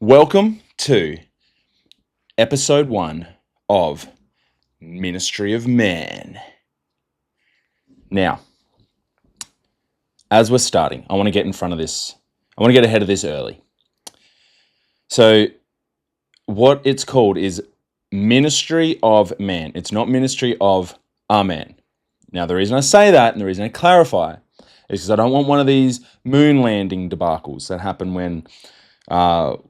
Welcome to Ep.1 of Ministry of Man. Now, as we're starting, I want to get in front of this. I want to get ahead of this early. So, what it's called is Ministry of Man. It's not Ministry of a Man. Now, the reason I say that and the reason I clarify is because I don't want one of these moon landing debacles that happened when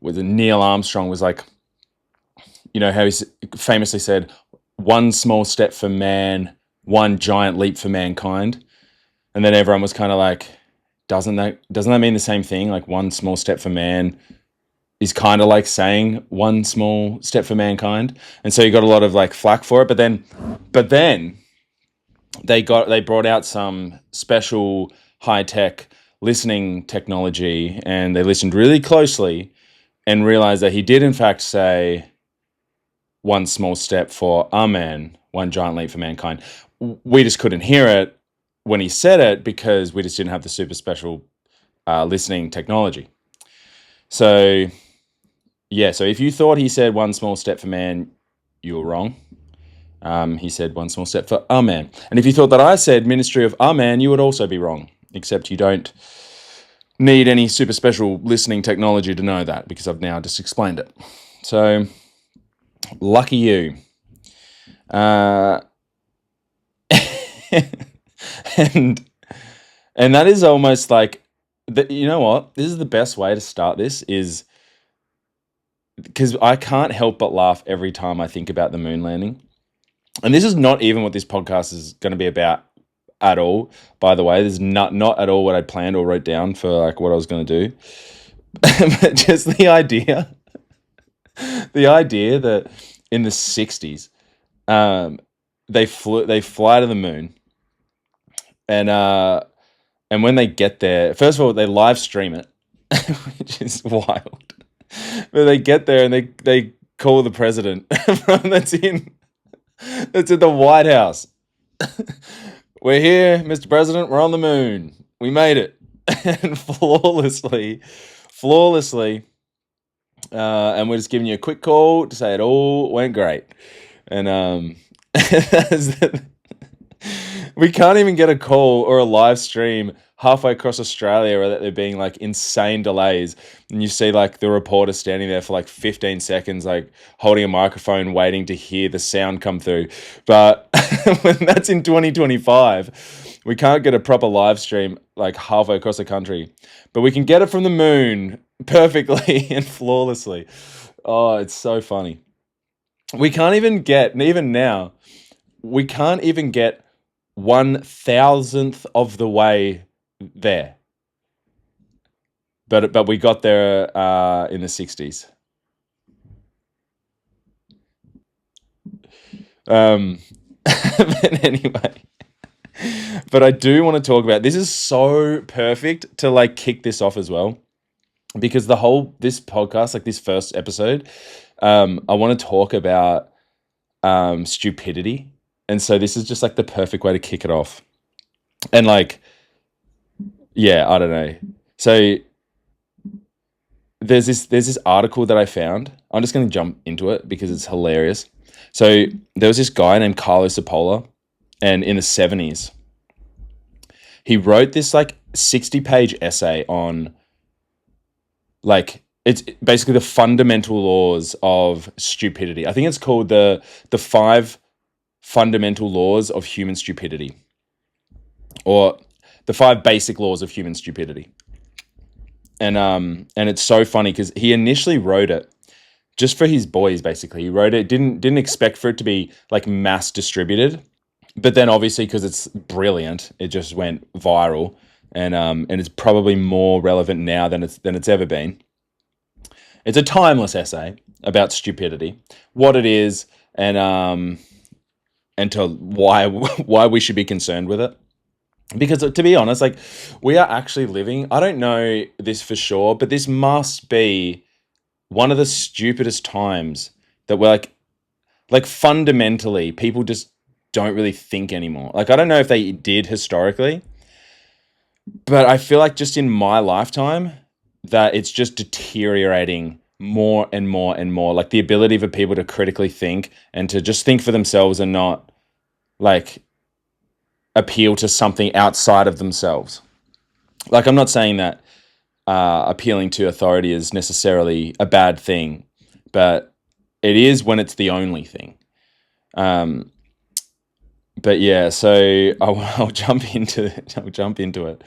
with Neil Armstrong was like, you know, how he famously said, one small step for man, one giant leap for mankind. And then everyone was kind of like, doesn't that mean the same thing? Like one small step for man is kind of like saying one small step for mankind. And so you got a lot of like flack for it. But then they brought out some special high-tech listening technology, and they listened really closely and realized that he did in fact say one small step for a man, one giant leap for mankind. We just couldn't hear it when he said it because we just didn't have the super special listening technology. So if you thought he said one small step for man, you were wrong. He said one small step for a man. And if you thought that I said ministry of a man, you would also be wrong, except you don't need any super special listening technology to know that because I've now just explained it. So, lucky you. And that is almost like, you know what? This is the best way to start this is because I can't help but laugh every time I think about the moon landing. And this is not even what this podcast is going to be about at all, by the way. This is not at all what I planned or wrote down for like what I was going to do. But just the idea that in the 60s, they fly to the moon, and when they get there, first of all, they live stream it, which is wild. But they get there and they call the president that's in the White House. We're here, Mr. President. We're on the moon. We made it, and flawlessly. And we're just giving you a quick call to say it all went great. And we can't even get a call or a live stream halfway across Australia where they're being like insane delays. And you see like the reporter standing there for like 15 seconds, like holding a microphone, waiting to hear the sound come through. But when that's in 2025, we can't get a proper live stream like halfway across the country. But we can get it from the moon perfectly and flawlessly. Oh, it's so funny. We can't even get, and even now, we can't even get 1,000th of the way there. But we got there in the 60s. But anyway, but I do want to talk about, this is so perfect to like kick this off as well, because this podcast, like this first episode, I want to talk about stupidity. And so this is just like the perfect way to kick it off. And like, yeah, I don't know. So there's this article that I found. I'm just going to jump into it because it's hilarious. So there was this guy named Carlo Cipolla, and in the 70s, he wrote this like 60-page essay on like, it's basically the fundamental laws of stupidity. I think it's called the 5 fundamental laws of human stupidity, or the 5 basic laws of human stupidity. And it's so funny because he initially wrote it just for his boys. Basically, he wrote it, didn't expect for it to be like mass distributed, but then obviously because it's brilliant, it just went viral, and it's probably more relevant now than it's ever been. It's a timeless essay about stupidity, what it is, and to why we should be concerned with it. Because to be honest, like, we are actually living, I don't know this for sure, but this must be one of the stupidest times that we're like fundamentally, people just don't really think anymore. Like, I don't know if they did historically, but I feel like just in my lifetime that it's just deteriorating more and more and more. Like the ability for people to critically think and to just think for themselves and not like appeal to something outside of themselves. Like I'm not saying that appealing to authority is necessarily a bad thing, but it is when it's the only thing. But yeah, so I'll jump into it.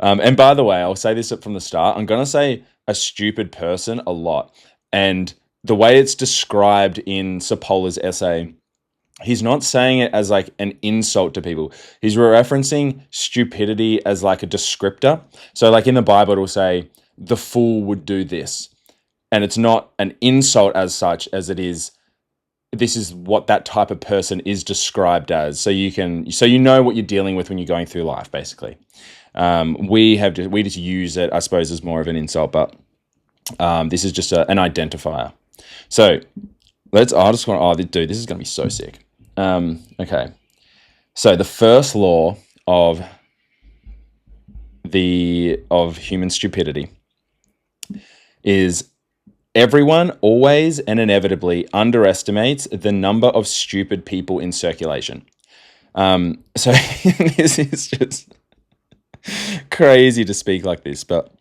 And by the way, I'll say this from the start. I'm going to say a stupid person a lot. And the way it's described in Cipolla's essay, he's not saying it as like an insult to people. He's referencing stupidity as like a descriptor. So like in the Bible, it'll say, the fool would do this. And it's not an insult as such as it is, this is what that type of person is described as. So you know what you're dealing with when you're going through life, basically. We just use it, I suppose, as more of an insult, but this is just an identifier. So dude, this is going to be so sick. Okay. So the first law of human stupidity is everyone always and inevitably underestimates the number of stupid people in circulation. So this is just crazy to speak like this, but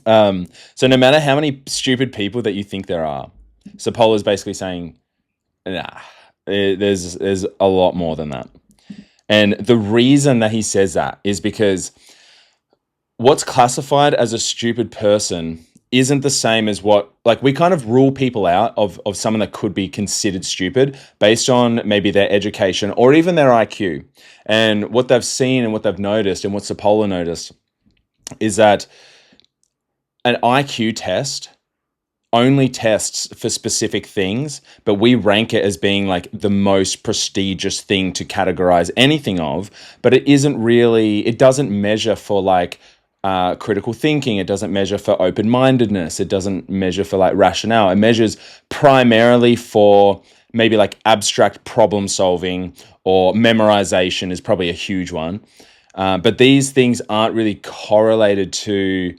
so no matter how many stupid people that you think there are, Cipolla is basically saying, nah, there's a lot more than that. And the reason that he says that is because what's classified as a stupid person isn't the same as we kind of rule people out of someone that could be considered stupid based on maybe their education or even their IQ. And what they've seen and what they've noticed and what Cipolla noticed is that an IQ test only tests for specific things, but we rank it as being like the most prestigious thing to categorize anything of, but it doesn't measure for like critical thinking. It doesn't measure for open-mindedness. It doesn't measure for like rationale. It measures primarily for maybe like abstract problem solving, or memorization is probably a huge one. But these things aren't really correlated to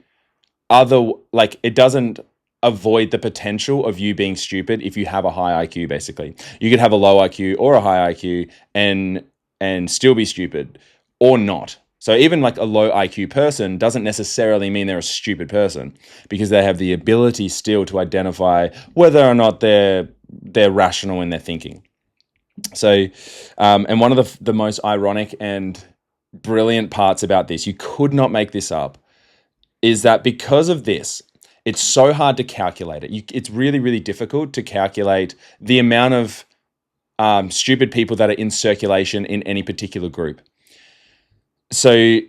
it doesn't avoid the potential of you being stupid if you have a high IQ, basically. You could have a low IQ or a high IQ and still be stupid or not. So even like a low IQ person doesn't necessarily mean they're a stupid person, because they have the ability still to identify whether or not they're rational in their thinking. So, and one of the most ironic and brilliant parts about this, you could not make this up, is that because of this, it's so hard to calculate it. It's really, really difficult to calculate the amount of stupid people that are in circulation in any particular group. So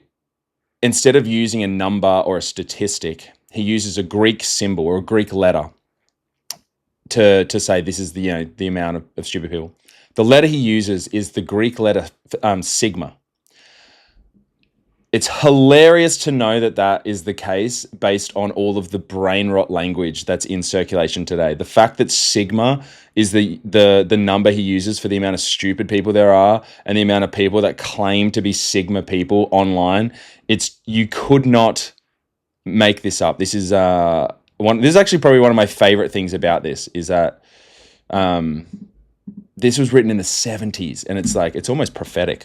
instead of using a number or a statistic, he uses a Greek symbol or a Greek letter to say this is the amount of stupid people. The letter he uses is the Greek letter sigma. It's hilarious to know that is the case based on all of the brain rot language that's in circulation today. The fact that sigma is the number he uses for the amount of stupid people there are and the amount of people that claim to be sigma people online, you could not make this up. This is this is actually probably one of my favorite things about this, is that this was written in the 70s, and it's almost prophetic.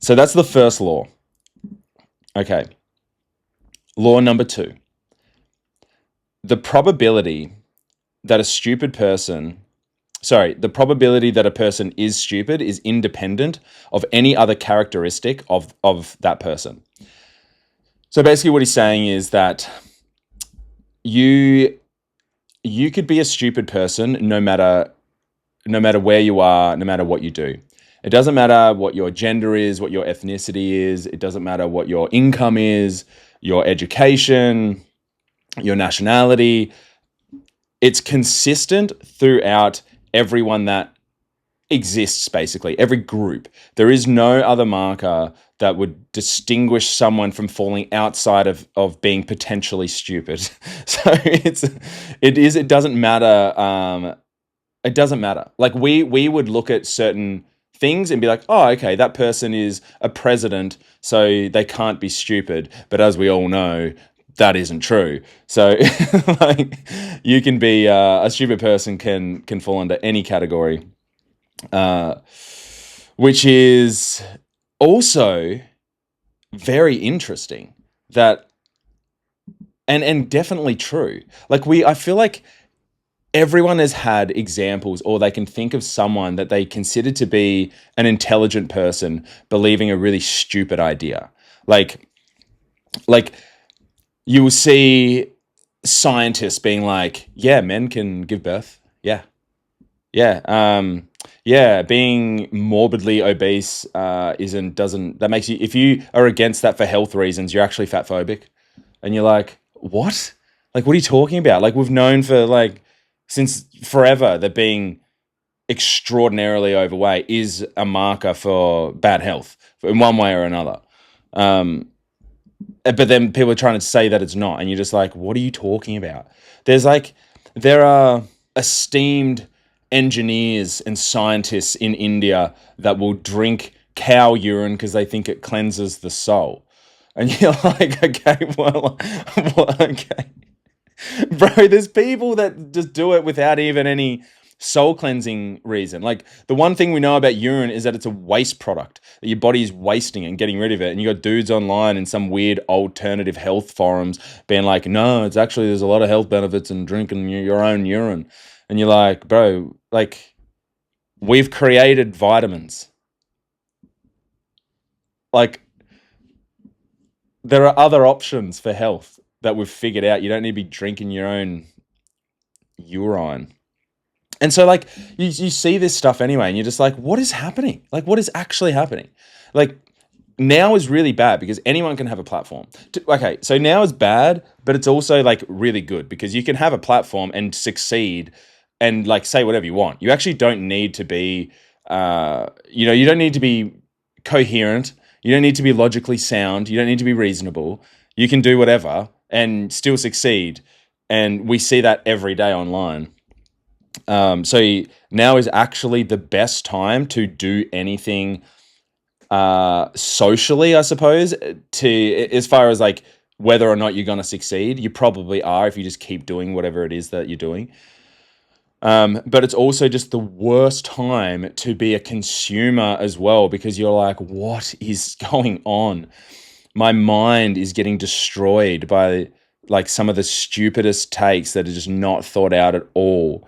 So that's the first law. Okay. Law number 2. The probability that a person is stupid is independent of any other characteristic of that person. So basically what he's saying is that you could be a stupid person no matter where you are, no matter what you do. It doesn't matter what your gender is, what your ethnicity is. It doesn't matter what your income is, your education, your nationality. It's consistent throughout everyone that exists, basically, every group. There is no other marker that would distinguish someone from falling outside of being potentially stupid. So it doesn't matter. It doesn't matter. Like we would look at certain things and be like, oh, okay, that person is a president, so they can't be stupid. But as we all know, that isn't true. So like you can be a stupid person can fall under any category, which is also very interesting that and definitely true. Like I feel like everyone has had examples, or they can think of someone that they consider to be an intelligent person believing a really stupid idea. Like you will see scientists being like, yeah, men can give birth. Yeah. Yeah. Yeah. Being morbidly obese that makes you, if you are against that for health reasons, you're actually fat phobic. And you're like, what? Like, what are you talking about? Like, we've known for since forever that being extraordinarily overweight is a marker for bad health in one way or another. But then people are trying to say that it's not, and you're just like, what are you talking about? There are esteemed engineers and scientists in India that will drink cow urine because they think it cleanses the soul. And you're like, okay, well, okay. Bro, there's people that just do it without even any soul cleansing reason. Like, the one thing we know about urine is that it's a waste product, that your body is wasting it and getting rid of it. And you got dudes online in some weird alternative health forums being like, no, it's actually, there's a lot of health benefits in drinking your own urine. And you're like, bro, like, we've created vitamins. Like, there are other options for health that we've figured out. You don't need to be drinking your own urine. And so, like, you see this stuff anyway, and you're just like, what is happening? Like, what is actually happening? Like, now is really bad because anyone can have a platform. Okay, so now is bad, but it's also, like, really good because you can have a platform and succeed and, like, say whatever you want. You actually don't need to be, you don't need to be coherent. You don't need to be logically sound. You don't need to be reasonable. You can do whatever and still succeed. And we see that every day online. So now is actually the best time to do anything socially, I suppose, as far as like whether or not you're going to succeed. You probably are if you just keep doing whatever it is that you're doing. But it's also just the worst time to be a consumer as well, because you're like, what is going on? My mind is getting destroyed by like some of the stupidest takes that are just not thought out at all.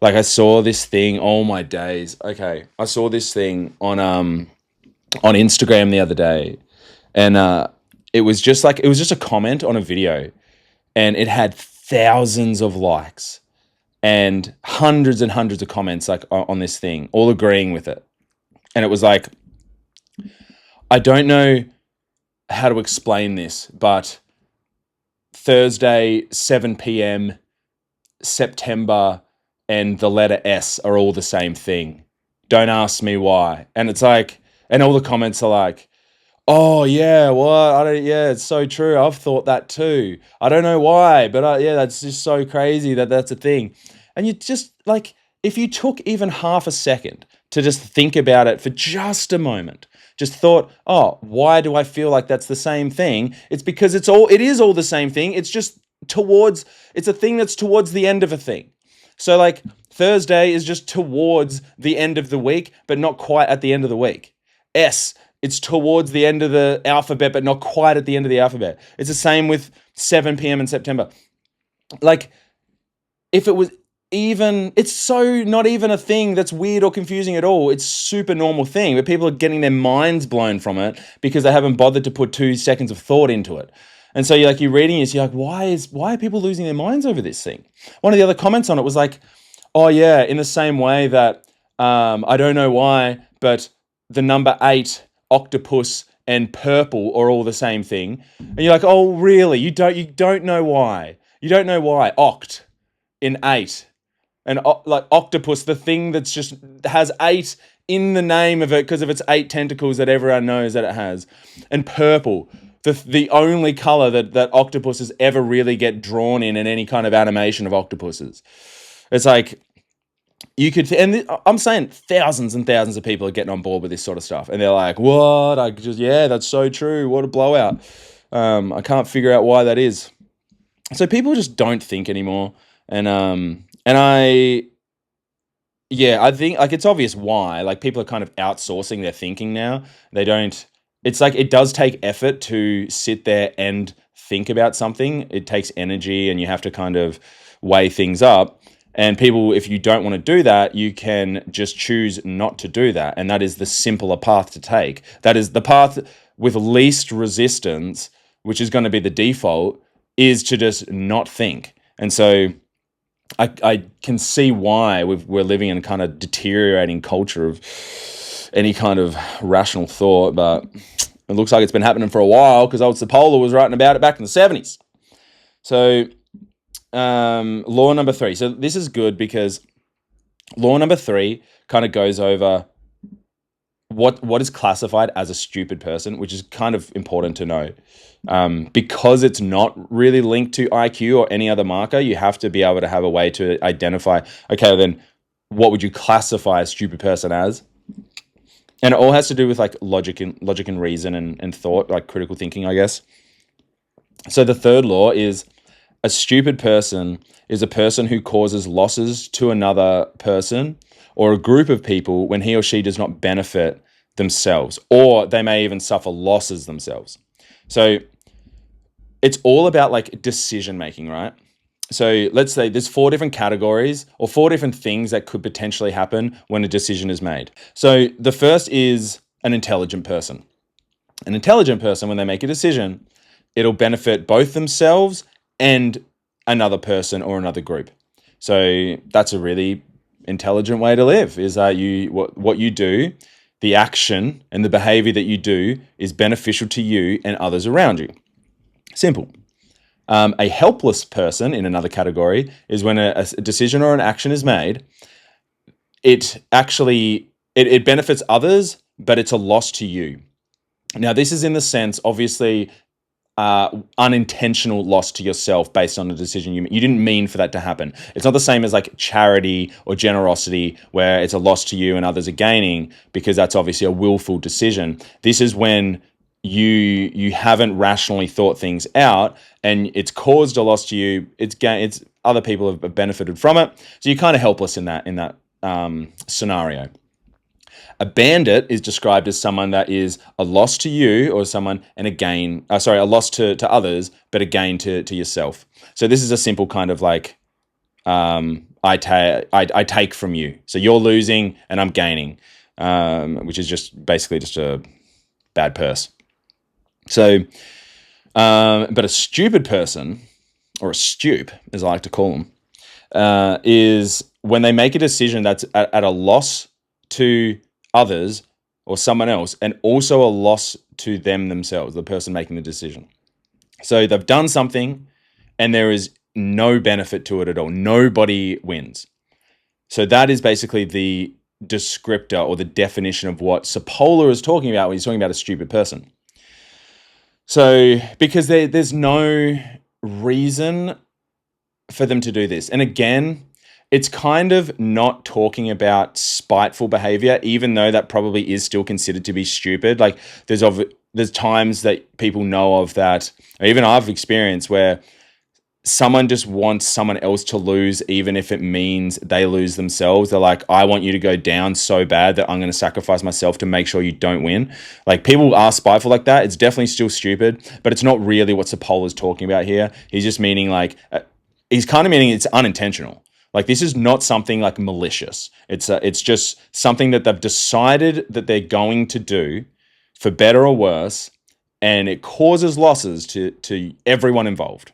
Like, I saw this thing, oh my days. Okay, I saw this thing on Instagram the other day, and it was just a comment on a video, and it had thousands of likes and hundreds of comments like on this thing, all agreeing with it. And it was like, I don't know how to explain this, but Thursday, 7 p.m., September, and the letter S are all the same thing. Don't ask me why. And it's like, and all the comments are like, oh yeah, what? Yeah, it's so true. I've thought that too. I don't know why, but yeah, that's just so crazy that that's a thing. And you just like, if you took even half a second to just think about it for just a moment, just thought, oh, why do I feel like that's the same thing? It's because it is all the same thing. It's just it's a thing that's towards the end of a thing. So like Thursday is just towards the end of the week, but not quite at the end of the week. It's towards the end of the alphabet, but not quite at the end of the alphabet. It's the same with 7 p.m. in September. Like, if it was even, it's so not even a thing that's weird or confusing at all. It's super normal thing, but people are getting their minds blown from it because they haven't bothered to put 2 seconds of thought into it. And so you're reading this, you're like, why are people losing their minds over this thing? One of the other comments on it was like, oh yeah, in the same way that, I don't know why, but the number 8, octopus, and purple are all the same thing. And you're like, oh really? You don't know why. You don't know why. Oct in 8. And like octopus, the thing that's just has 8 in the name of it because of its 8 tentacles that everyone knows that it has. And purple, the only color that octopuses ever really get drawn in any kind of animation of octopuses. It's like, you could, I'm saying thousands and thousands of people are getting on board with this sort of stuff. And they're like, what? Yeah, that's so true. What a blowout. I can't figure out why that is. So people just don't think anymore. And I think like it's obvious why. Like people are kind of outsourcing their thinking now. They don't. It's like it does take effort to sit there and think about something. It takes energy, and you have to kind of weigh things up. And people, if you don't want to do that, you can just choose not to do that, and that is the simpler path to take. That is the path with least resistance, which is going to be the default, is to just not think. And so I can see why we're living in a kind of deteriorating culture of any kind of rational thought, but it looks like it's been happening for a while because old Cipolla was writing about it back in the 70s. So law number 3. So this is good because law number 3 kind of goes over what is classified as a stupid person, which is kind of important to know. Because it's not really linked to IQ or any other marker, you have to be able to have a way to identify, okay, then what would you classify a stupid person as? And it all has to do with like logic and reason and thought, like critical thinking, I guess. So the third law is a stupid person is a person who causes losses to another person or a group of people when he or she does not benefit themselves, or they may even suffer losses themselves. So it's all about like decision making, right? So let's say there's 4 different categories or 4 different things that could potentially happen when a decision is made. So the first is an intelligent person. An intelligent person, when they make a decision, it'll benefit both themselves and another person or another group. So that's a really intelligent way to live, is that what you do, the action and the behavior that you do is beneficial to you and others around you. Simple. A helpless person in another category is when a decision or an action is made, it benefits others, but it's a loss to you. Now, this is in the sense, obviously, unintentional loss to yourself based on a decision you didn't mean for that to happen. It's not the same as like charity or generosity where it's a loss to you and others are gaining, because that's obviously a willful decision. This is when you haven't rationally thought things out and it's caused a loss to you. It's other people have benefited from it, so you're kind of helpless in that scenario. A bandit is described as someone that is a loss to you or someone and a loss to others, but a gain to yourself. So this is a simple kind of like I take from you. So you're losing and I'm gaining, which is just basically just a bad purse. So, but a stupid person, or a stoop, as I like to call them, is when they make a decision that's at a loss to others or someone else, and also a loss to themselves, the person making the decision. So they've done something and there is no benefit to it at all. Nobody wins. So that is basically the descriptor or the definition of what Cipolla is talking about when he's talking about a stupid person. So because there's no reason for them to do this. And again, it's kind of not talking about spiteful behavior, even though that probably is still considered to be stupid. Like there's times that people know of that, or even I've experienced, where someone just wants someone else to lose, even if it means they lose themselves. They're like, I want you to go down so bad that I'm going to sacrifice myself to make sure you don't win. Like people are spiteful like that. It's definitely still stupid, but it's not really what Cipolla is talking about here. He's just meaning like, he's kind of meaning it's unintentional. Like this is not something like malicious. It's just something that they've decided that they're going to do for better or worse, and it causes losses to everyone involved,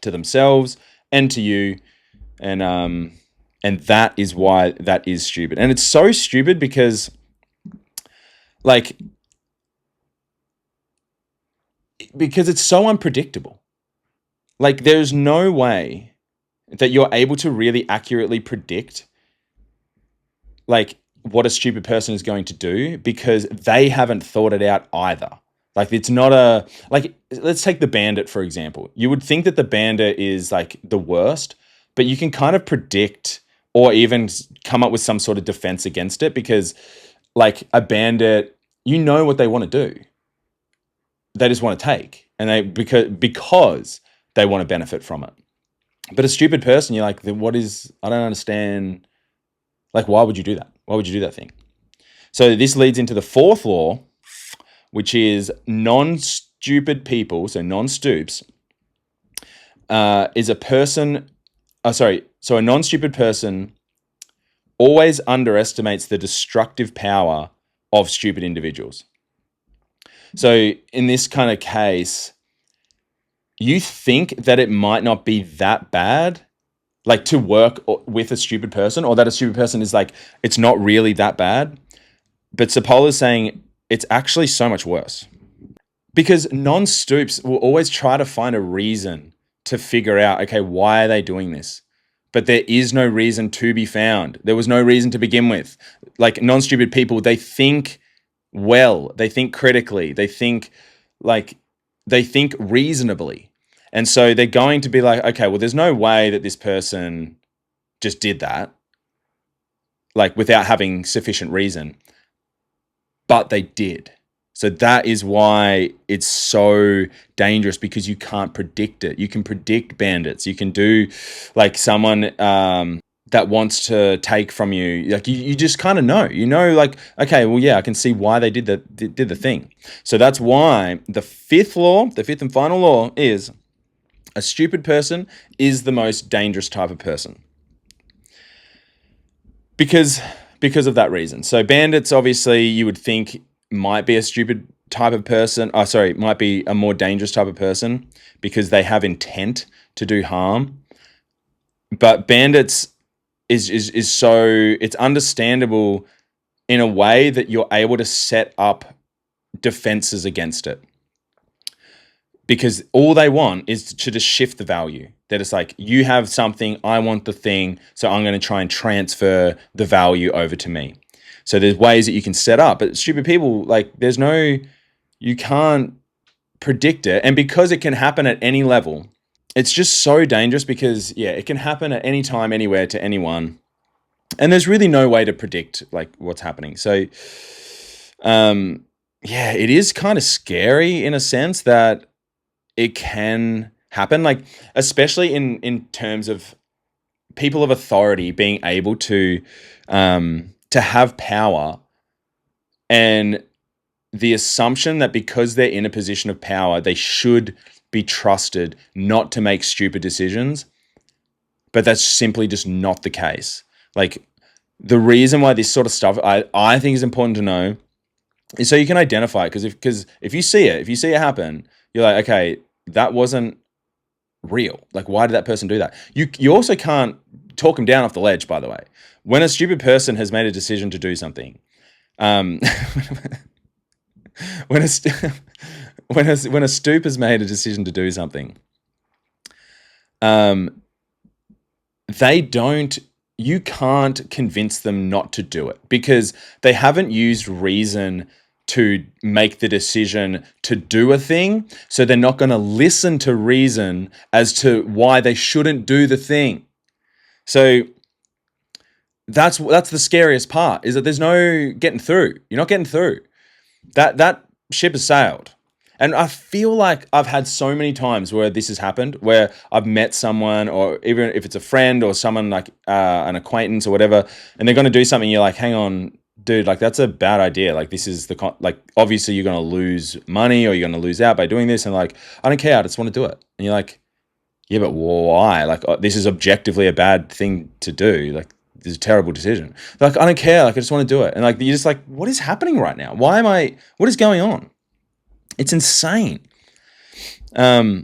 to themselves and to you, and that is why that is stupid. And it's so stupid because it's so unpredictable. Like there's no way that you're able to really accurately predict like what a stupid person is going to do, because they haven't thought it out either. Like it's not let's take the bandit, for example. You would think that the bandit is like the worst, but you can kind of predict or even come up with some sort of defense against it, because like a bandit, you know what they want to do. They just want to take. And because they want to benefit from it. But a stupid person, you're like, I don't understand. Like, why would you do that? Why would you do that thing? So this leads into the fourth law, which is non-stupid people, so non-stoops, is a person, so a non-stupid person always underestimates the destructive power of stupid individuals. So in this kind of case, you think that it might not be that bad, like to work with a stupid person, or that a stupid person is like, it's not really that bad. But Cipolla is saying it's actually so much worse. Because non-stoops will always try to find a reason to figure out, okay, why are they doing this? But there is no reason to be found. There was no reason to begin with. Like non-stupid people, they think well, they think critically, they think reasonably. And so they're going to be like, okay, well, there's no way that this person just did that, like without having sufficient reason. But they did. So that is why it's so dangerous, because you can't predict it. You can predict bandits. You can do like someone that wants to take from you. Like you just kind of know. You know, like, okay, well, yeah, I can see why they did the thing. So that's why the fifth and final law is a stupid person is the most dangerous type of person. Because of that reason. So bandits, obviously, you would think might be a stupid type of person. Might be a more dangerous type of person because they have intent to do harm. But bandits is so, it's understandable in a way that you're able to set up defenses against it. Because all they want is to just shift the value. That it's like, you have something, I want the thing, so I'm going to try and transfer the value over to me. So there's ways that you can set up, but stupid people, like you can't predict it. And because it can happen at any level, it's just so dangerous because, it can happen at any time, anywhere, to anyone. And there's really no way to predict like what's happening. So, it is kind of scary in a sense that it can happen, like especially in terms of people of authority being able to have power, and the assumption that because they're in a position of power, they should be trusted not to make stupid decisions. But that's simply just not the case. Like the reason why this sort of stuff I think is important to know is so you can identify it. Because if you see it happen, you're like, okay, that wasn't real. Like, why did that person do that? You also can't talk them down off the ledge, by the way. When a stupid person has made a decision to do something, when a stoop has made a decision to do something, you can't convince them not to do it because they haven't used reason to make the decision to do a thing. So they're not going to listen to reason as to why they shouldn't do the thing. So that's the scariest part, is that there's no getting through. You're not getting through. That ship has sailed. And I feel like I've had so many times where this has happened, where I've met someone, or even if it's a friend or someone like an acquaintance or whatever, and they're going to do something, you're like, hang on, dude, like that's a bad idea. Like this is obviously you're going to lose money or you're going to lose out by doing this. And like, I don't care. I just want to do it. And you're like, yeah, but why? Like this is objectively a bad thing to do. Like this is a terrible decision. Like, I don't care. Like I just want to do it. And like, you're just like, what is happening right now? What is going on? It's insane. So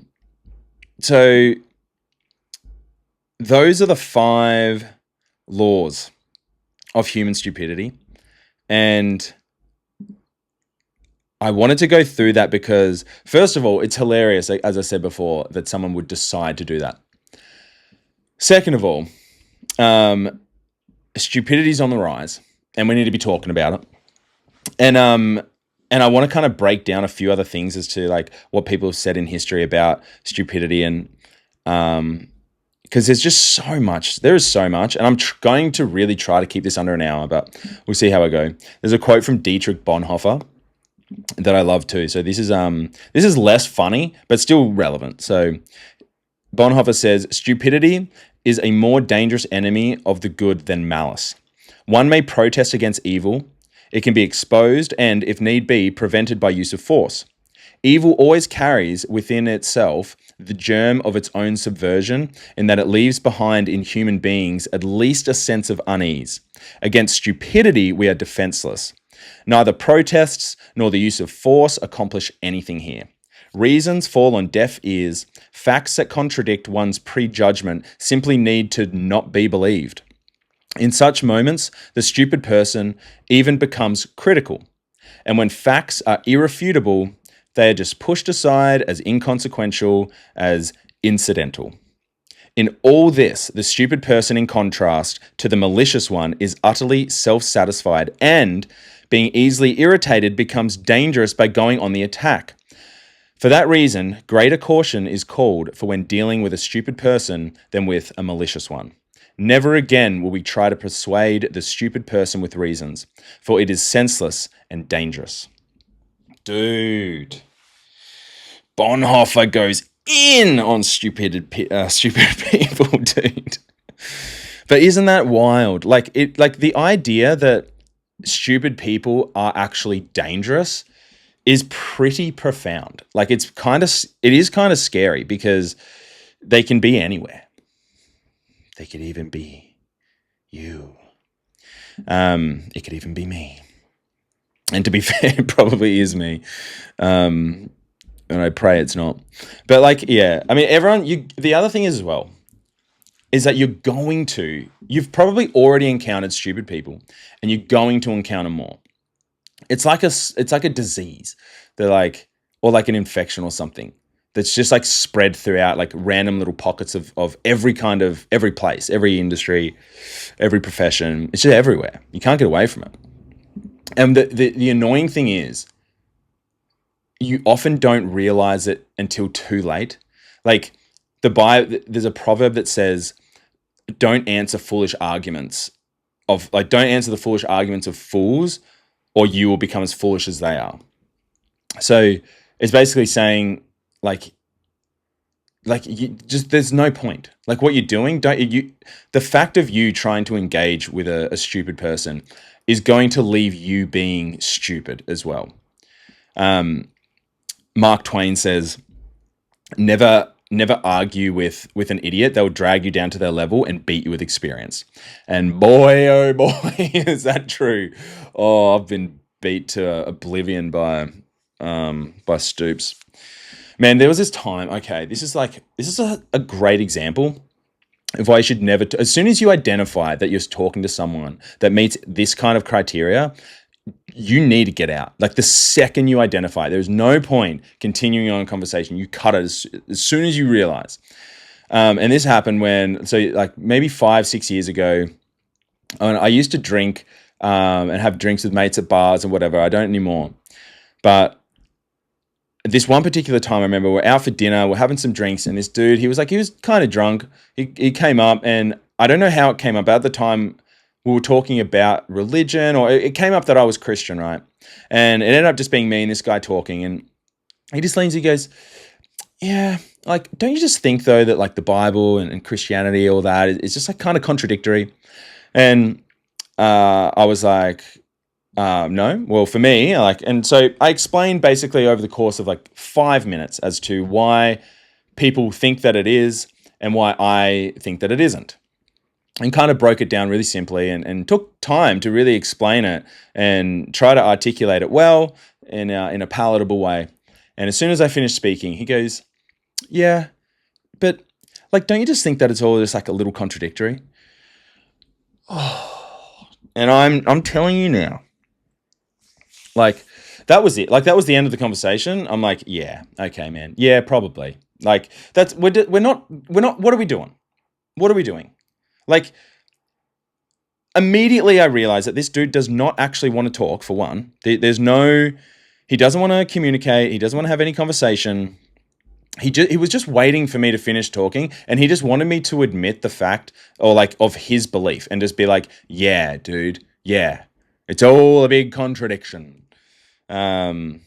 those are the 5 laws of human stupidity. And I wanted to go through that because, first of all, it's hilarious, as I said before, that someone would decide to do that. Second of all, stupidity is on the rise, and we need to be talking about it. And I want to kind of break down a few other things as to like what people have said in history about stupidity, and because there's just so much. There is so much, and I'm going to really try to keep this under an hour, but we'll see how I go. There's a quote from Dietrich Bonhoeffer that I love too. So this is less funny, but still relevant. So Bonhoeffer says, stupidity is a more dangerous enemy of the good than malice. One may protest against evil. It can be exposed and, if need be, prevented by use of force. Evil always carries within itself the germ of its own subversion, in that it leaves behind in human beings at least a sense of unease. Against stupidity, we are defenseless. Neither protests nor the use of force accomplish anything here. Reasons fall on deaf ears. Facts that contradict one's prejudgment simply need to not be believed. In such moments, the stupid person even becomes critical. And when facts are irrefutable, they are just pushed aside as inconsequential, as incidental. In all this, the stupid person, in contrast to the malicious one, is utterly self-satisfied and, being easily irritated, becomes dangerous by going on the attack. For that reason, greater caution is called for when dealing with a stupid person than with a malicious one. Never again will we try to persuade the stupid person with reasons, for it is senseless and dangerous. Dude. Bonhoeffer goes in on stupid people, dude. But isn't that wild? Like the idea that stupid people are actually dangerous is pretty profound. Like it is kind of scary because they can be anywhere. They could even be you. It could even be me. And to be fair, it probably is me. And I pray it's not. But like, yeah, I mean, the other thing is as well, is that you've probably already encountered stupid people and you're going to encounter more. It's like a disease. They're like, or like an infection or something that's just like spread throughout like random little pockets of every place, every industry, every profession. It's just everywhere. You can't get away from it. And the annoying thing is, you often don't realize it until too late. Like there's a proverb that says, don't answer the foolish arguments of fools, or you will become as foolish as they are. So it's basically saying like there's no point. Like what you're doing, the fact of you trying to engage with a stupid person is going to leave you being stupid as well. Mark Twain says, never argue with an idiot. They'll drag you down to their level and beat you with experience. And boy, oh boy, is that true. Oh, I've been beat to oblivion by Stoops. Man, there was this time, okay, this is a great example of why you should never, as soon as you identify that you're talking to someone that meets this kind of criteria, you need to get out. Like the second you identify, there's no point continuing on a conversation. You cut it as soon as you realize. And this happened like maybe 5-6 years ago, I used to drink and have drinks with mates at bars and whatever. I don't anymore. But this one particular time, I remember we're out for dinner, we're having some drinks, and this dude, he was kind of drunk. He came up, and I don't know how it came up. At the time, we were talking about religion, or it came up that I was Christian, right? And it ended up just being me and this guy talking, and he just leans, he goes, yeah, like, don't you just think, though, that, like, the Bible and Christianity, all that, is just, like, kind of contradictory? And I was like, no. Well, for me, and so I explained basically over the course of, like, 5 minutes as to why people think that it is and why I think that it isn't. And kind of broke it down really simply and took time to really explain it and try to articulate it well in a palatable way. And as soon as I finished speaking, he goes, yeah, but like, don't you just think that it's all just like a little contradictory? Oh, and I'm telling you now, like, that was it. Like, that was the end of the conversation. I'm like, yeah, okay, man. Yeah, probably. Like, we're not, what are we doing? What are we doing? Like, immediately I realized that this dude does not actually want to talk, for one. He doesn't want to communicate. He doesn't want to have any conversation. He was just waiting for me to finish talking, and he just wanted me to admit the fact, or like, of his belief, and just be like, yeah, dude, yeah, it's all a big contradiction. And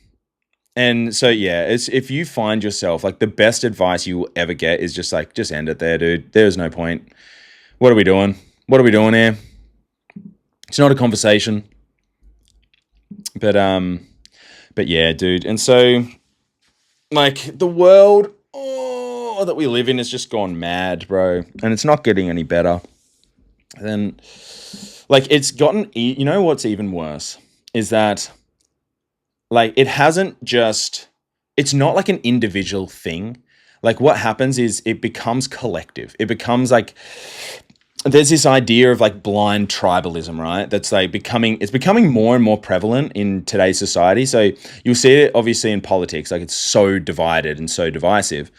And so yeah, it's if you find yourself like the best advice you will ever get is just like just end it there, dude. There's no point. What are we doing? What are we doing here? It's not a conversation. But yeah, dude. And so like the world that we live in has just gone mad, bro. And it's not getting any better. And like it's gotten you know what's even worse is that like it hasn't just it's not like an individual thing. Like what happens is it becomes collective. It becomes like there's this idea of like blind tribalism, right? That's like it's becoming more and more prevalent in today's society. So you'll see it obviously in politics, like it's so divided and so divisive.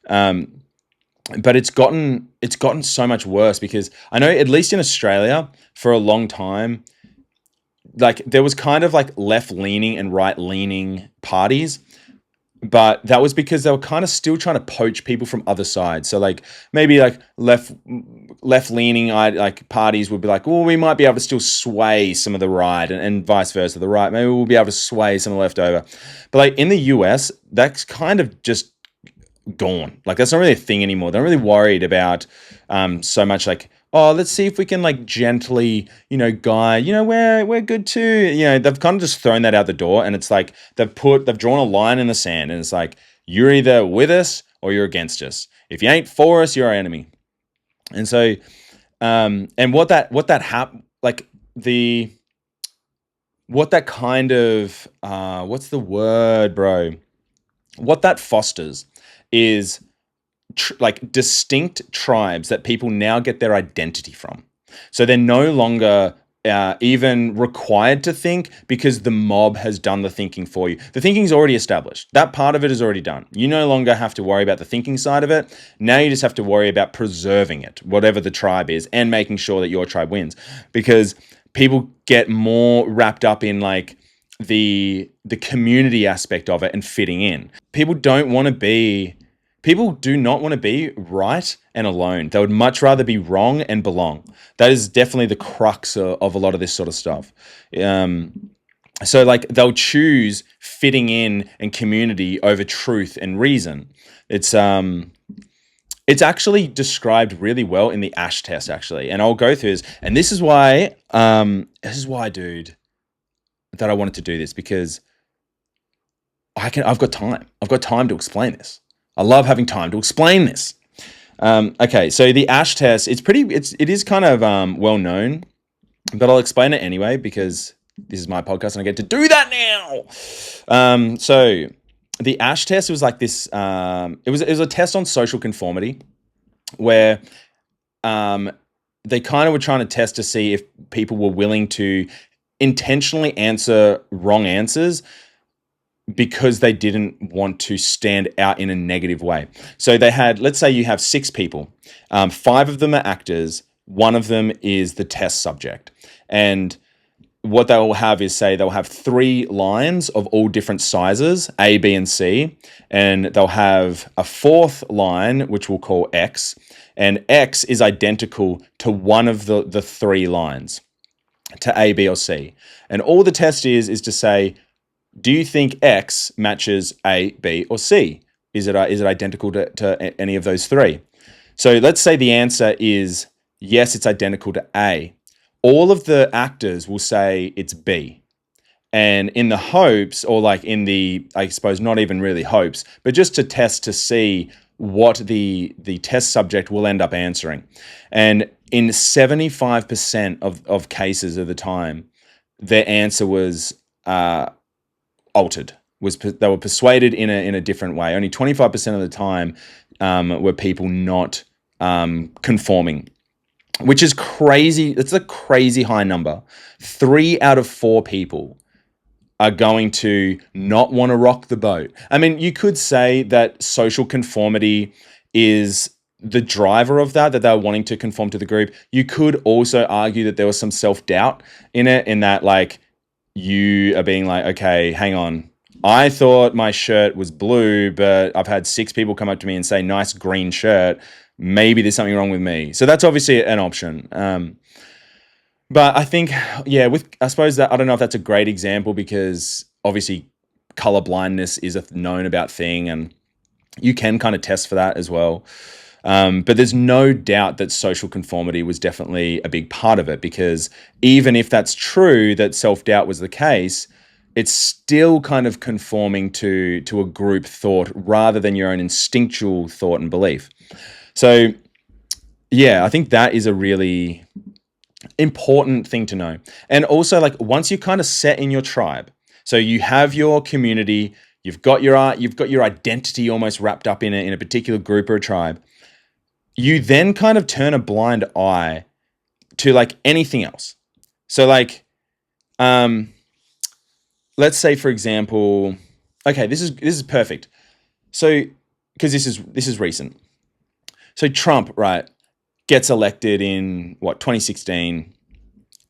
But it's gotten so much worse because I know at least in Australia for a long time, like there was kind of like left leaning and right leaning parties, but that was because they were kind of still trying to poach people from other sides. So like maybe like left leaning like parties would be like, well, we might be able to still sway some of the right and vice versa. The right, maybe we'll be able to sway some of the left over. But like in the US, that's kind of just gone. Like that's not really a thing anymore. They're not really worried about so much like, oh, let's see if we can like gently, guide, we're good too. They've kind of just thrown that out the door, and it's like they've drawn a line in the sand, and it's like you're either with us or you're against us. If you ain't for us, you're our enemy. And so, and what that like what that kind of what's the word, bro? What that fosters is like distinct tribes that people now get their identity from. So they're no longer even required to think because the mob has done the thinking for you. The thinking's already established. That part of it is already done. You no longer have to worry about the thinking side of it. Now you just have to worry about preserving it, whatever the tribe is, and making sure that your tribe wins. Because people get more wrapped up in like the community aspect of it and fitting in. People do not want to be right and alone. They would much rather be wrong and belong. That is definitely the crux of a lot of this sort of stuff. So like they'll choose fitting in and community over truth and reason. It's actually described really well in the Ash test, actually. And I'll go through this. And this is why, dude, that I wanted to do this, because I've got time. I've got time to explain this. I love having time to explain this. Okay, so the Ash test, it is kind of well known, but I'll explain it anyway because this is my podcast and I get to do that now. So the Ash test was like this. It was a test on social conformity where they kind of were trying to test to see if people were willing to intentionally answer wrong answers because they didn't want to stand out in a negative way. So they had, let's say you have 6 people. 5 of them are actors. 1 of them is the test subject. And what they will have is, say, they'll have 3 lines of all different sizes, A, B, and C. And they'll have a 4th line, which we'll call X. And X is identical to one of the 3 lines, to A, B, or C. And all the test is to say, do you think X matches A, B, or C? Is it identical to any of those 3? So let's say the answer is yes, it's identical to A. All of the actors will say it's B. And in the hopes, or like in the, I suppose not even really hopes, but just to test to see what the test subject will end up answering. And in 75% of cases of the time, their answer was altered. They were persuaded in a different way. Only 25% of the time were people not conforming, which is crazy. It's a crazy high number. 3 out of 4 people are going to not want to rock the boat. I mean, you could say that social conformity is the driver of that they're wanting to conform to the group. You could also argue that there was some self-doubt in it, in that like you are being like, okay, hang on. I thought my shirt was blue, but I've had 6 people come up to me and say, nice green shirt. Maybe there's something wrong with me. So that's obviously an option. But I think, yeah, I suppose that, I don't know if that's a great example because obviously color blindness is a known about thing, and you can kind of test for that as well. But there's no doubt that social conformity was definitely a big part of it, because even if that's true, that self-doubt was the case, it's still kind of conforming to a group thought rather than your own instinctual thought and belief. So yeah, I think that is a really important thing to know. And also, like, once you're kind of set in your tribe, so you have your community, you've got your art, you've got your identity almost wrapped up in a particular group or a tribe, you then kind of turn a blind eye to like anything else. So like, let's say, for example, okay, this is perfect. So, because this is recent. So Trump, right, gets elected in 2016.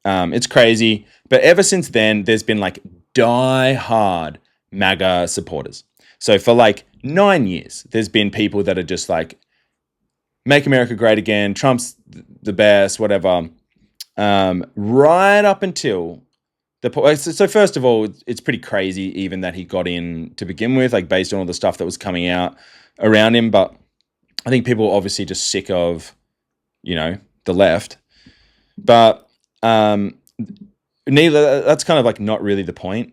It's crazy, but ever since then, there's been like die-hard MAGA supporters. So for like 9 years, there's been people that are just like, make America great again, Trump's the best, whatever. Right up until so first of all, it's pretty crazy even that he got in to begin with, like based on all the stuff that was coming out around him. But I think people are obviously just sick of, the left. But neither, that's kind of like not really the point.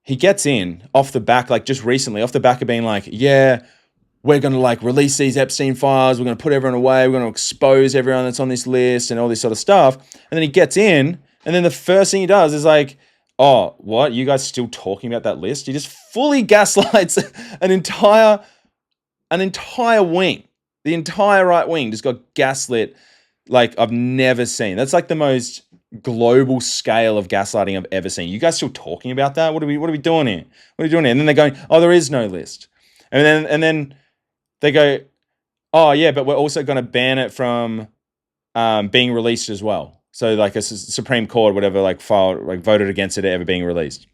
He gets in off the back, like just recently, off the back of being like, yeah, we're going to like release these Epstein files. We're going to put everyone away. We're going to expose everyone that's on this list and all this sort of stuff. And then he gets in, and then the first thing he does is like, oh, what? You guys still talking about that list? He just fully gaslights an entire wing. The entire right wing just got gaslit like I've never seen. That's like the most global scale of gaslighting I've ever seen. You guys still talking about that? What are we doing here? What are we doing here? And then they're going, oh, there is no list. And then they go, oh yeah, but we're also going to ban it from being released as well. So like a Supreme Court, whatever, like voted against it ever being released.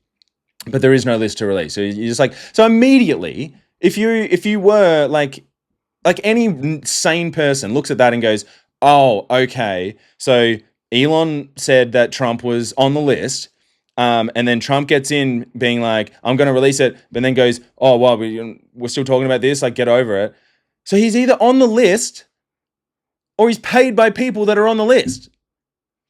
But there is no list to release. So you're just like, so immediately, if you were like any sane person looks at that and goes, oh, okay, so Elon said that Trump was on the list. And then Trump gets in being like, I'm going to release it, but then goes, oh, well, we're still talking about this, like, get over it. So he's either on the list or he's paid by people that are on the list.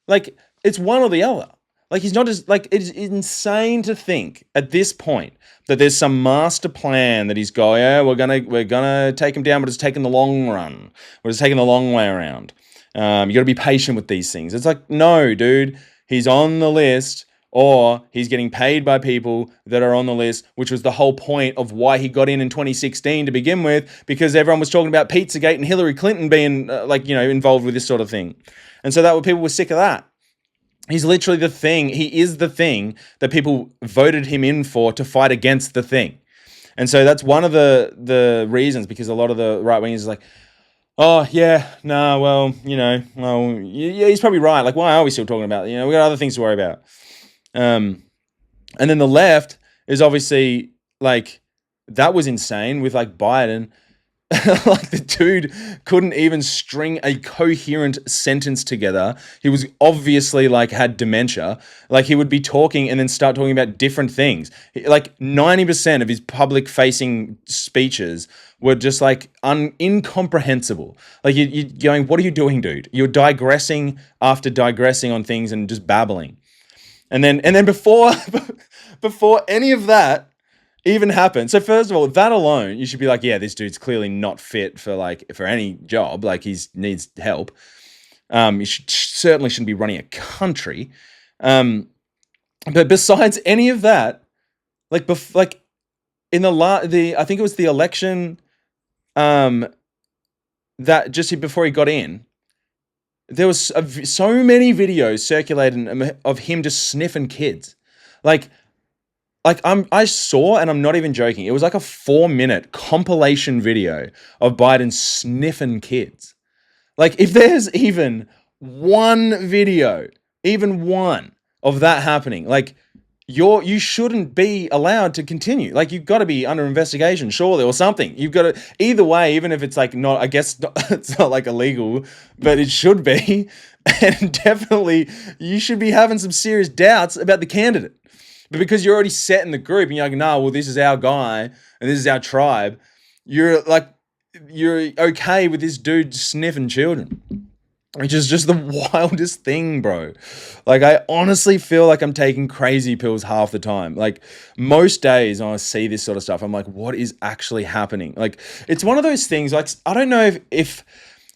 Like, it's one or the other. Like, he's not just, like, it's insane to think at this point that there's some master plan that he's going, yeah, we're gonna take him down, but it's taking the long run. We're just taking the long way around. You got to be patient with these things. It's like, no, dude, he's on the list, or he's getting paid by people that are on the list, which was the whole point of why he got in 2016 to begin with, because everyone was talking about Pizzagate and Hillary Clinton being involved with this sort of thing. And so people were sick of that. He's literally the thing. He is the thing that people voted him in for to fight against the thing. And so that's one of the reasons, because a lot of the right wingers is like, oh, yeah, no, well, yeah, he's probably right. Like, why are we still talking about it? We got other things to worry about. And then the left is obviously like, that was insane with like Biden. Like, the dude couldn't even string a coherent sentence together. He was obviously like had dementia. Like, he would be talking and then start talking about different things. Like 90% of his public facing speeches were just like incomprehensible. Like, you're going, what are you doing, dude? You're digressing after digressing on things and just babbling. And then before any of that even happened. So first of all, that alone, you should be like, yeah, this dude's clearly not fit for any job. Like, he needs help. You certainly shouldn't be running a country. But besides any of that, like in I think it was the election, that just before he got in, there was so many videos circulating of him just sniffing kids. I saw, and I'm not even joking, it was like a 4-minute compilation video of Biden sniffing kids. Like, if there's even one video, even one of that happening, like, you shouldn't be allowed to continue. Like, you've got to be under investigation, surely, or something. You've got to, either way, even if it's like not, I guess it's not like illegal, but it should be. And definitely, you should be having some serious doubts about the candidate. But because you're already set in the group and you're like, nah, well, this is our guy and this is our tribe, you're okay with this dude sniffing children. Which is just the wildest thing, bro. Like, I honestly feel like I'm taking crazy pills half the time. Like, most days when I see this sort of stuff, I'm like, what is actually happening? Like, it's one of those things, like, I don't know if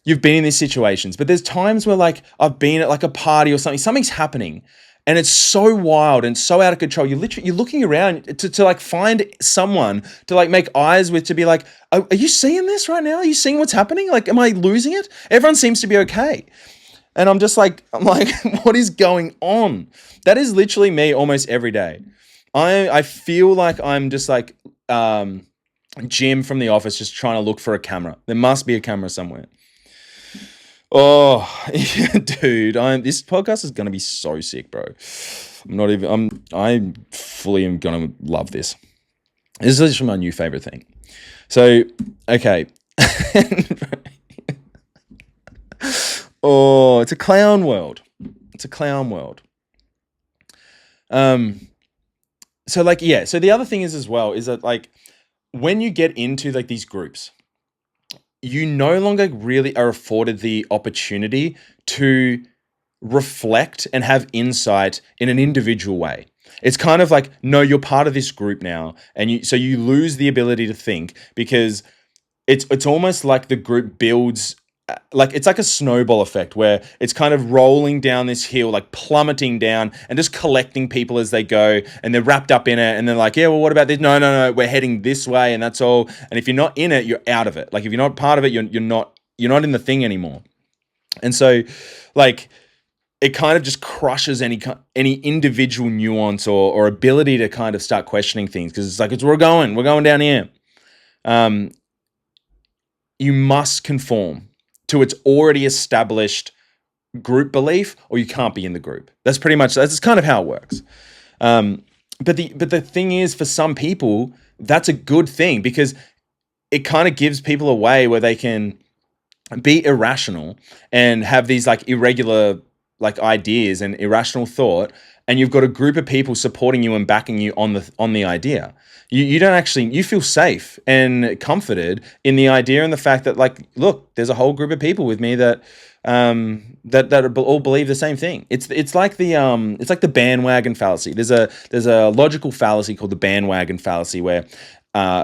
you've been in these situations, but there's times where, like, I've been at, like, a party or something's happening, and it's so wild and so out of control. You're looking around to like find someone to like make eyes with, to be like, are you seeing this right now? Are you seeing what's happening? Like, am I losing it? Everyone seems to be okay. And I'm like, what is going on? That is literally me almost every day. I feel like I'm just like Jim from The Office, just trying to look for a camera. There must be a camera somewhere. Oh, dude, this podcast is gonna be so sick, bro. I fully am gonna love this. This is literally my new favorite thing. So, okay. Oh, it's a clown world. It's a clown world. So like, yeah. So the other thing is as well is that like when you get into like these groups, you no longer really are afforded the opportunity to reflect and have insight in an individual way. It's kind of like, no, you're part of this group now, and so you lose the ability to think, because it's almost like the group builds, like it's like a snowball effect where it's kind of rolling down this hill, like plummeting down and just collecting people as they go, and they're wrapped up in it, and they're like, yeah, well, what about this? No, we're heading this way, and that's all. And if you're not in it, you're out of it. Like if you're not part of it, you're not in the thing anymore. And so, like, it kind of just crushes any individual nuance or ability to kind of start questioning things, because it's like, we're going down here. You must conform to its already established group belief, or you can't be in the group. That's kind of how it works. But the thing is, for some people, that's a good thing, because it kind of gives people a way where they can be irrational and have these like irregular like ideas and irrational thought, and you've got a group of people supporting you and backing you on the idea. You feel safe and comforted in the idea and the fact that, like, look, there's a whole group of people with me that all believe the same thing. It's like the bandwagon fallacy. There's a logical fallacy called the bandwagon fallacy, where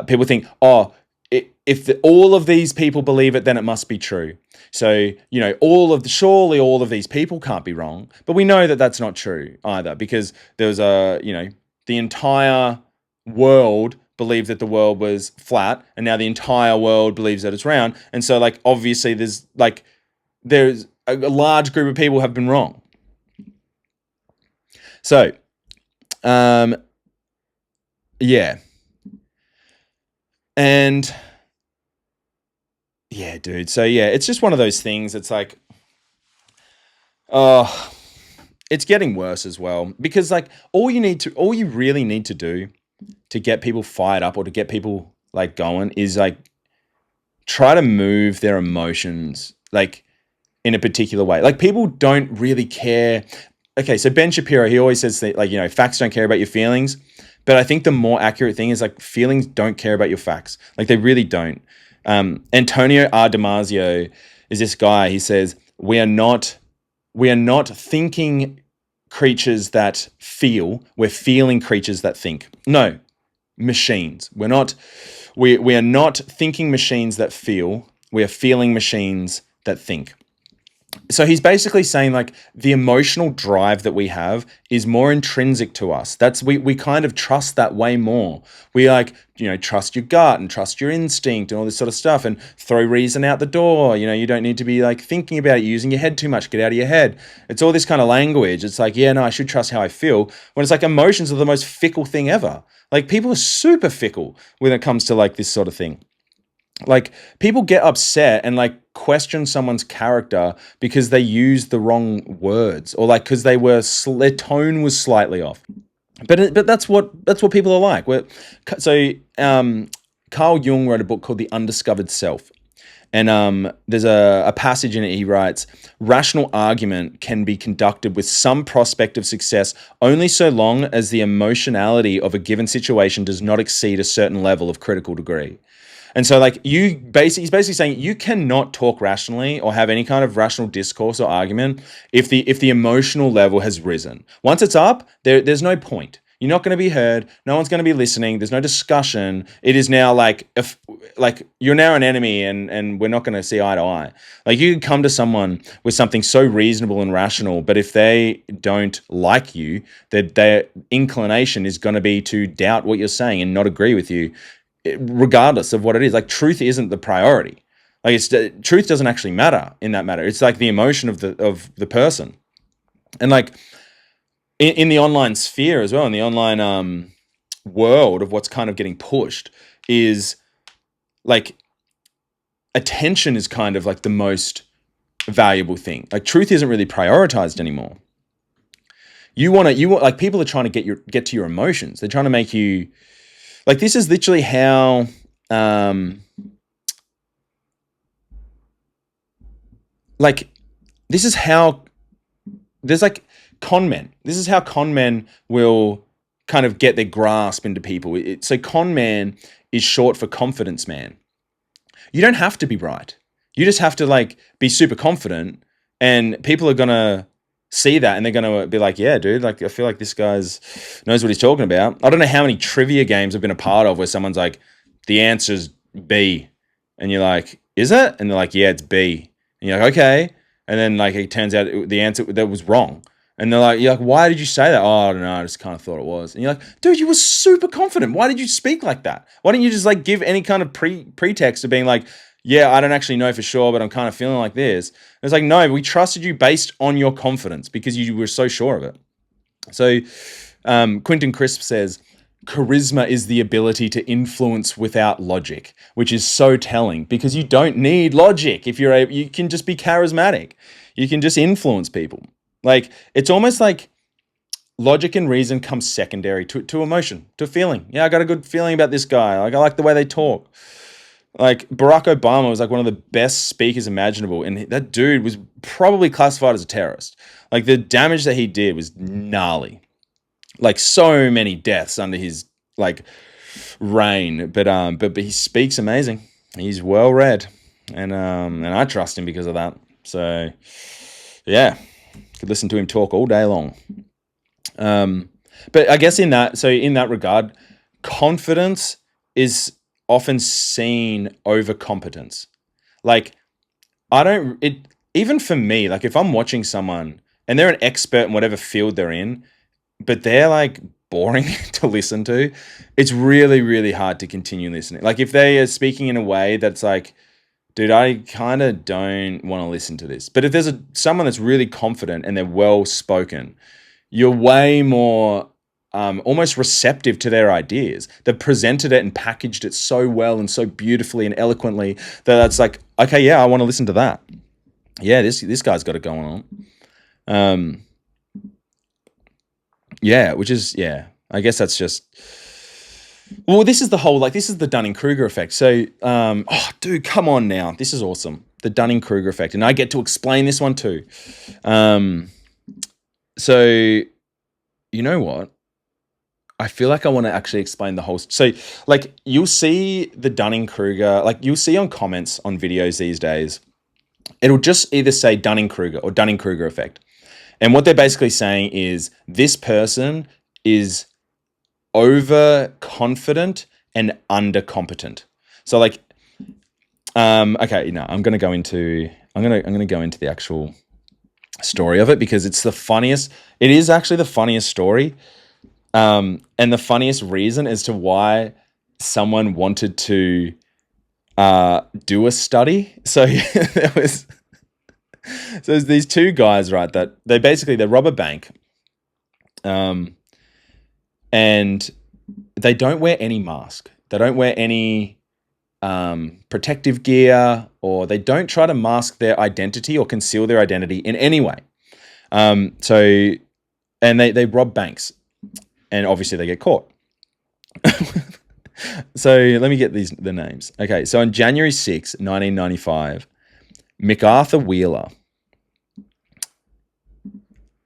people think, oh, if all of these people believe it, then it must be true. So, surely all of these people can't be wrong. But we know that that's not true either, because there's the entire world believed that the world was flat, and now the entire world believes that it's round. And so, like, obviously there's a large group of people have been wrong. So, yeah. And yeah, dude. So yeah, it's just one of those things. It's like, it's getting worse as well, because like all you really need to do to get people fired up or to get people like going is like try to move their emotions like in a particular way. Like, people don't really care. Okay, so Ben Shapiro, he always says that, like, facts don't care about your feelings. But I think the more accurate thing is, like, feelings don't care about your facts. Like, they really don't. Antonio R. Damasio is this guy. He says, we are not thinking creatures that feel. We're feeling creatures that think. No, machines. We are not thinking machines that feel. We are feeling machines that think. So he's basically saying, like, the emotional drive that we have is more intrinsic to us. We kind of trust that way more. We trust your gut and trust your instinct and all this sort of stuff, and throw reason out the door. You don't need to be like thinking about it, using your head too much, get out of your head. It's all this kind of language. It's like, yeah, no, I should trust how I feel. When it's like emotions are the most fickle thing ever. Like, people are super fickle when it comes to like this sort of thing. Like, people get upset and like question someone's character because they used the wrong words, or like because their tone was slightly off. But that's what people are like. So Carl Jung wrote a book called The Undiscovered Self, And there's a passage in it. He writes, rational argument can be conducted with some prospect of success only so long as the emotionality of a given situation does not exceed a certain level of critical degree. And so, like, he's basically saying you cannot talk rationally or have any kind of rational discourse or argument if the emotional level has risen. Once it's up, there's no point. You're not going to be heard. No one's going to be listening. There's no discussion. It is now like you're now an enemy, and we're not going to see eye to eye. Like, you could come to someone with something so reasonable and rational, but if they don't like you, their inclination is going to be to doubt what you're saying and not agree with you, regardless of what it is. Like, truth isn't the priority. Like, truth doesn't actually matter in that matter. It's like the emotion of the person. And like in the online sphere as well, in the online world of what's kind of getting pushed, is like attention is kind of like the most valuable thing. Like, truth isn't really prioritized anymore. You want like, people are trying to get to your emotions. They're trying to make you, like, this is literally how like, this is how there's like con men. This is how con men will kind of get their grasp into people. So con man is short for confidence man. You don't have to be right. You just have to like be super confident, and people are going to see that and they're going to be like, yeah, dude, like, I feel like this guy's knows what he's talking about. I don't know how many trivia games I've been a part of where someone's like, the answer's B. And you're like, is it? And they're like, yeah, it's B. And you're like, okay. And then like, it turns out the answer that was wrong. And you're like, why did you say that? Oh, I don't know. I just kind of thought it was. And you're like, dude, you were super confident. Why did you speak like that? Why didn't you just like give any kind of pretext of being like, yeah, I don't actually know for sure, but I'm kind of feeling like this. And it's like, no, we trusted you based on your confidence because you were so sure of it. So Quentin Crisp says, charisma is the ability to influence without logic, which is so telling because you don't need logic. If you can just be charismatic. You can just influence people. Like, it's almost like logic and reason come secondary to emotion, to feeling. Yeah, I got a good feeling about this guy. Like, I like the way they talk. Like, Barack Obama was like one of the best speakers imaginable, and that dude was probably classified as a terrorist. Like, the damage that he did was gnarly. Like, so many deaths under his like reign, but he speaks amazing. He's well read, and I trust him because of that. So yeah, could listen to him talk all day long. But I guess in that regard, confidence is often seen over competence. Like, even for me, like, if I'm watching someone and they're an expert in whatever field they're in, but they're like boring to listen to, it's really, really hard to continue listening. Like, if they are speaking in a way that's like, dude, I kind of don't want to listen to this. But if there's someone that's really confident and they're well spoken, you're way more almost receptive to their ideas. They've presented it and packaged it so well and so beautifully and eloquently that it's like, okay, yeah, I want to listen to that. Yeah, this guy's got it going on. Yeah, which is, yeah, I guess that's just, well, this is the Dunning-Kruger effect. So, oh, dude, come on now. This is awesome. The Dunning-Kruger effect. And I get to explain this one too. So, you know what? I feel like I want to actually explain the whole. So, like, you'll see the Dunning-Kruger, like, you'll see on comments on videos these days, it'll just either say Dunning-Kruger or Dunning-Kruger effect. And what they're basically saying is this person is overconfident and undercompetent. So, like, okay, no, I'm gonna go into the actual story of it because it's the funniest. It is actually the funniest story. And the funniest reason as to why someone wanted to do a study. So there's these two guys, right, that they rob a bank, and they don't wear any mask. They don't wear any protective gear, or they don't try to mask their identity or conceal their identity in any way. And they rob banks. And obviously they get caught. So let me get the names. Okay, so on January 6, 1995, MacArthur Wheeler.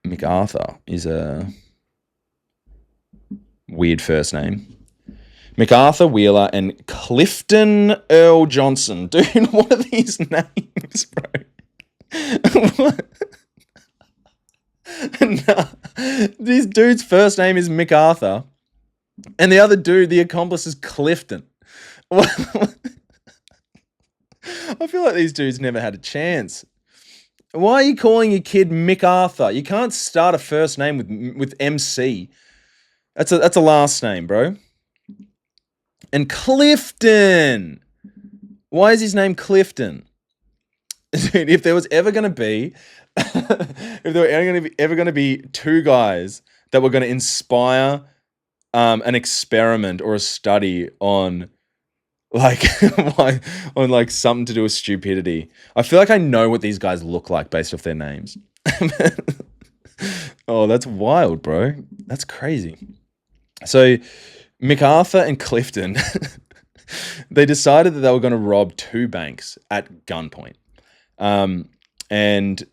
MacArthur is a weird first name. MacArthur Wheeler and Clifton Earl Johnson. Dude, what are these names, bro? Nah, this dude's first name is MacArthur, and the other dude, the accomplice, is Clifton. I feel like these dudes never had a chance. Why are you calling your kid MacArthur? You can't start a first name with MC. That's a last name, bro. And Clifton. Why is his name Clifton? Dude, if there was ever going to be, if there were ever going to be two guys that were going to inspire an experiment or a study on like on like something to do with stupidity, I feel like I know what these guys look like based off their names. Oh, that's wild, bro. That's crazy. So MacArthur and Clifton, they decided that they were going to rob two banks at gunpoint. And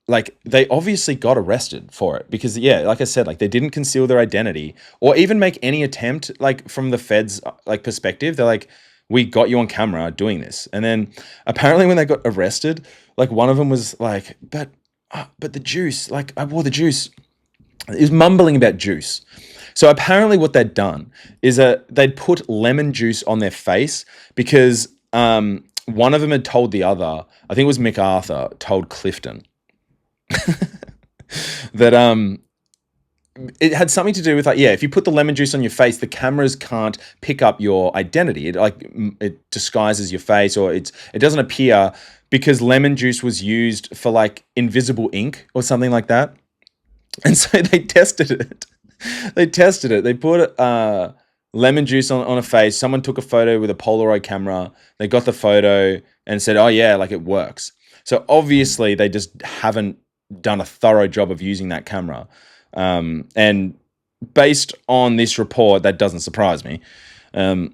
like they obviously got arrested for it because, yeah, like I said, like they didn't conceal their identity or even make any attempt, like from the feds like perspective. They're like, we got you on camera doing this. And then apparently when they got arrested, like one of them was like, but the juice, like I wore the juice. He was mumbling about juice. So apparently what they'd done is they'd put lemon juice on their face because one of them had told the other, I think it was MacArthur, told Clifton that it had something to do with like, yeah, if you put the lemon juice on your face, the cameras can't pick up your identity. It disguises your face, or it doesn't appear because lemon juice was used for like invisible ink or something like that. And so they tested it. They put lemon juice on a face. Someone took a photo with a Polaroid camera. They got the photo and said, oh yeah, like it works. So obviously they just haven't done a thorough job of using that camera. And based on this report, that doesn't surprise me. So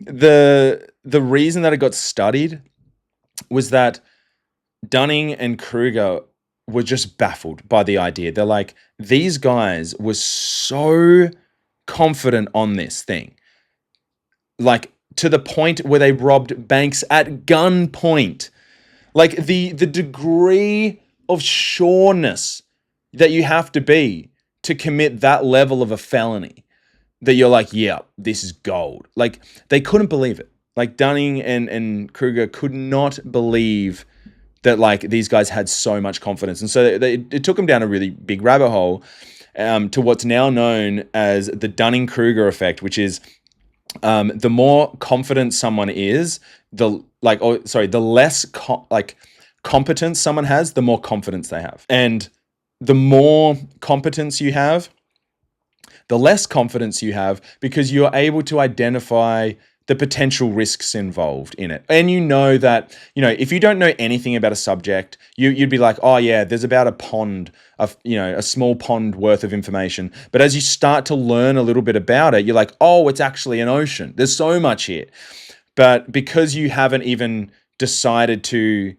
the reason that it got studied was that Dunning and Kruger were just baffled by the idea. They're like, these guys were so confident on this thing. Like, to the point where they robbed banks at gunpoint. Like, the degree of sureness that you have to be to commit that level of a felony, that you're like, yeah, this is gold. Like, they couldn't believe it. Like, Dunning and Kruger could not believe that like these guys had so much confidence. And so it took them down a really big rabbit hole to what's now known as the Dunning-Kruger effect, which is the more confident someone is, the less competence someone has, the more confidence they have. And the more competence you have, the less confidence you have, because you're able to identify the potential risks involved in it. And you know that, if you don't know anything about a subject, you'd be like, oh yeah, there's about a pond of, a small pond worth of information. But as you start to learn a little bit about it, you're like, oh, it's actually an ocean. There's so much here. But because you haven't even decided to,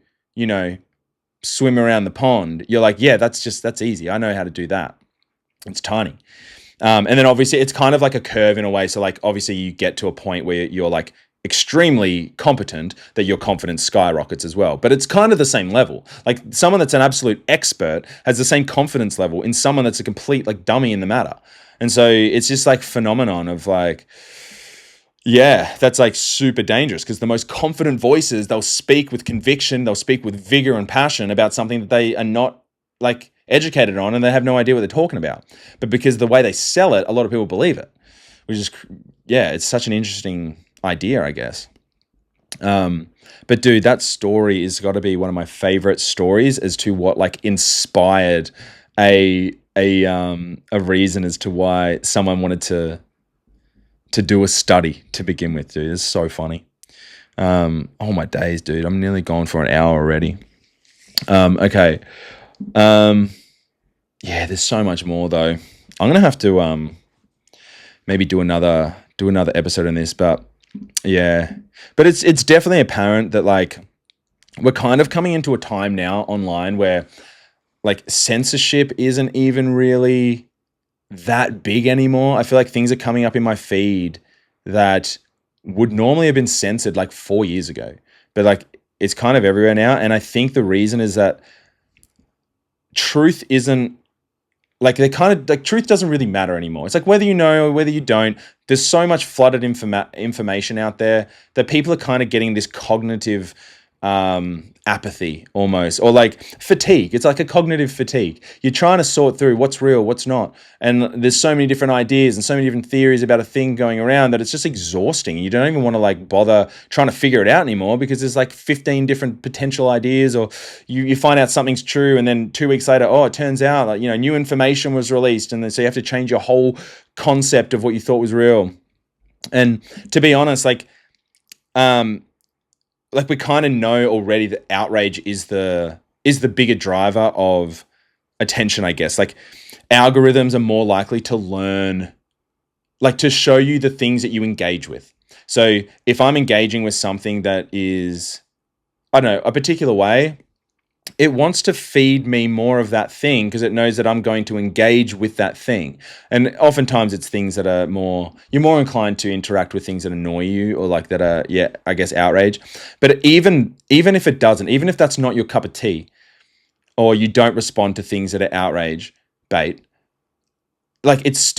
swim around the pond, you're like, yeah, that's easy. I know how to do that. It's tiny. And then obviously it's kind of like a curve in a way. So like, obviously you get to a point where you're like extremely competent that your confidence skyrockets as well. But it's kind of the same level. Like someone that's an absolute expert has the same confidence level in someone that's a complete like dummy in the matter. And so it's just like phenomenon of like, yeah, that's like super dangerous, because the most confident voices, they'll speak with conviction, they'll speak with vigor and passion about something that they are not like educated on, and they have no idea what they're talking about. But because the way they sell it, a lot of people believe it, which is, yeah, it's such an interesting idea, I guess. But dude, that story has got to be one of my favorite stories as to what like inspired a reason as to why someone wanted to do a study to begin with, dude. It's so funny. Oh my days, dude. I'm nearly gone for an hour already. Okay. Yeah, there's so much more though. I'm gonna have to maybe do another episode on this. But yeah, but it's definitely apparent that like we're kind of coming into a time now online where like censorship isn't even really that big anymore. I feel like things are coming up in my feed that would normally have been censored like 4 years ago, but like it's kind of everywhere now. And I think the reason is that truth isn't like truth doesn't really matter anymore. It's like whether you know or whether you don't, there's so much flooded information out there that people are kind of getting this cognitive apathy almost, or like fatigue. It's like a cognitive fatigue. You're trying to sort through what's real, what's not. And there's so many different ideas and so many different theories about a thing going around that it's just exhausting. You don't even want to like bother trying to figure it out anymore because there's like 15 different potential ideas, or you find out something's true and then 2 weeks later, oh, it turns out like, new information was released. And then so you have to change your whole concept of what you thought was real. And to be honest, like we kind of know already that outrage is the bigger driver of attention, I guess. Like algorithms are more likely to learn, like to show you the things that you engage with. So if I'm engaging with something that is, I don't know, a particular way, it wants to feed me more of that thing because it knows that I'm going to engage with that thing. And oftentimes it's things that are you're more inclined to interact with things that annoy you or like that are, I guess, outrage. But even if it doesn't, even if that's not your cup of tea or you don't respond to things that are outrage bait, like it's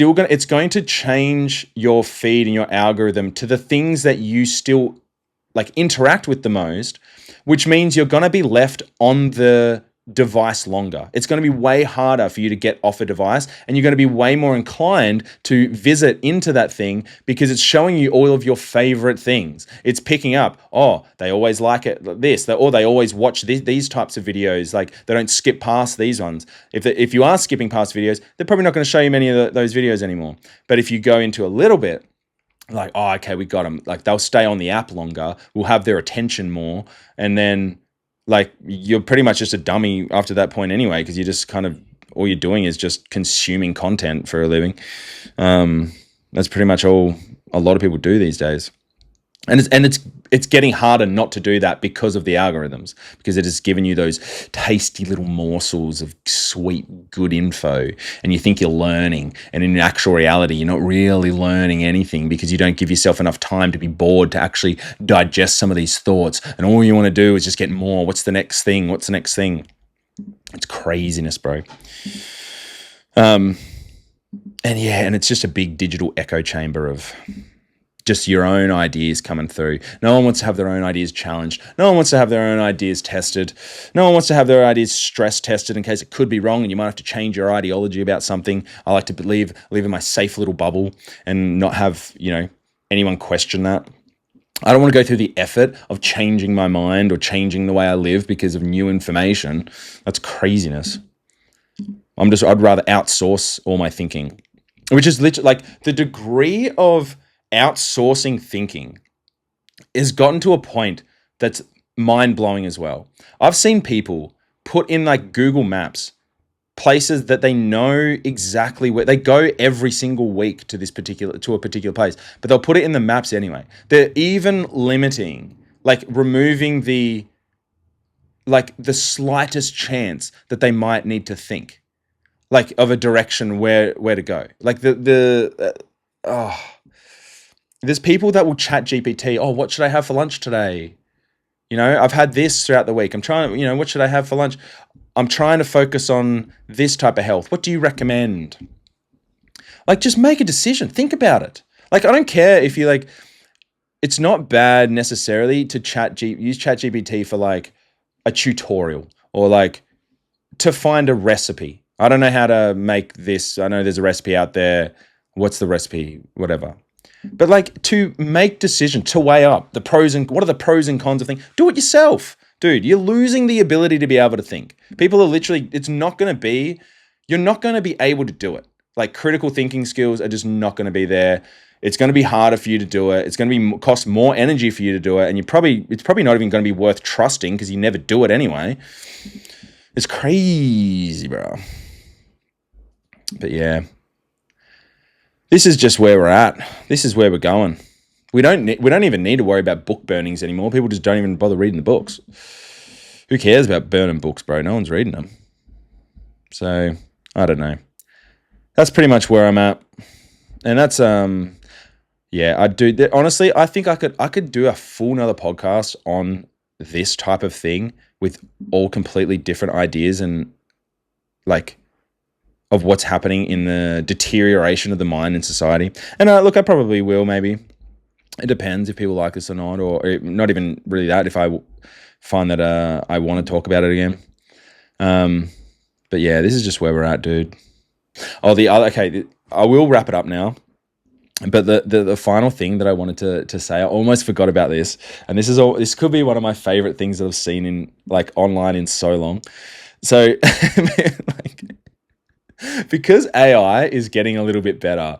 going to change your feed and your algorithm to the things that you still like interact with the most, which means you're going to be left on the device longer. It's going to be way harder for you to get off a device, and you're going to be way more inclined to visit into that thing because it's showing you all of your favorite things. It's picking up, oh, they always like it this, or they always watch these types of videos. Like they don't skip past these ones. If you are skipping past videos, they're probably not going to show you many of those videos anymore. But if you go into a little bit, like, oh, okay, we got them. Like they'll stay on the app longer. We'll have their attention more. And then like you're pretty much just a dummy after that point anyway, because you're just kind of, all you're doing is just consuming content for a living. That's pretty much all a lot of people do these days. And it's getting harder not to do that because of the algorithms, because it has given you those tasty little morsels of sweet, good info, and you think you're learning, and in actual reality, you're not really learning anything because you don't give yourself enough time to be bored to actually digest some of these thoughts. And all you want to do is just get more. What's the next thing? What's the next thing? It's craziness, bro. And it's just a big digital echo chamber of just your own ideas coming through. No one wants to have their own ideas challenged. No one wants to have their own ideas tested. No one wants to have their ideas stress tested in case it could be wrong and you might have to change your ideology about something. I like to live in my safe little bubble and not have, anyone question that. I don't want to go through the effort of changing my mind or changing the way I live because of new information. That's craziness. I'd rather outsource all my thinking, which is literally like the degree of outsourcing thinking has gotten to a point that's mind-blowing as well. I've seen people put in like Google Maps places that they know exactly where they go every single week to a particular place, but they'll put it in the maps anyway. They're even limiting, like removing the slightest chance that they might need to think like of a direction where to go. Like there's people that will chat GPT. Oh, what should I have for lunch today? I've had this throughout the week. I'm trying to, what should I have for lunch? I'm trying to focus on this type of health. What do you recommend? Like, just make a decision. Think about it. Like, I don't care if you it's not bad necessarily to use ChatGPT for like a tutorial or like to find a recipe. I don't know how to make this. I know there's a recipe out there. What's the recipe? Whatever. But like to make decisions, to weigh up the pros and what are the pros and cons of things, do it yourself. Dude, you're losing the ability to be able to think. People are literally, you're not going to be able to do it. Like critical thinking skills are just not going to be there. It's going to be harder for you to do it. It's going to cost more energy for you to do it. And it's probably not even going to be worth trusting because you never do it anyway. It's crazy, bro. But yeah. this is just where we're at. This is where we're going. We don't even need to worry about book burnings anymore. People just don't even bother reading the books. Who cares about burning books, bro? No one's reading them. So I don't know. That's pretty much where I'm at, and that's yeah. I do honestly. I think I could do a full nother podcast on this type of thing with all completely different ideas and like of what's happening in the deterioration of the mind in society. And look, I probably will. Maybe it depends if people like this or not, or not even really that. If I find that I want to talk about it again. But yeah, this is just where we're at, dude. Oh, I will wrap it up now. But the final thing that I wanted to say, I almost forgot about this, and this could be one of my favorite things that I've seen in like online in so long. So, like, because AI is getting a little bit better,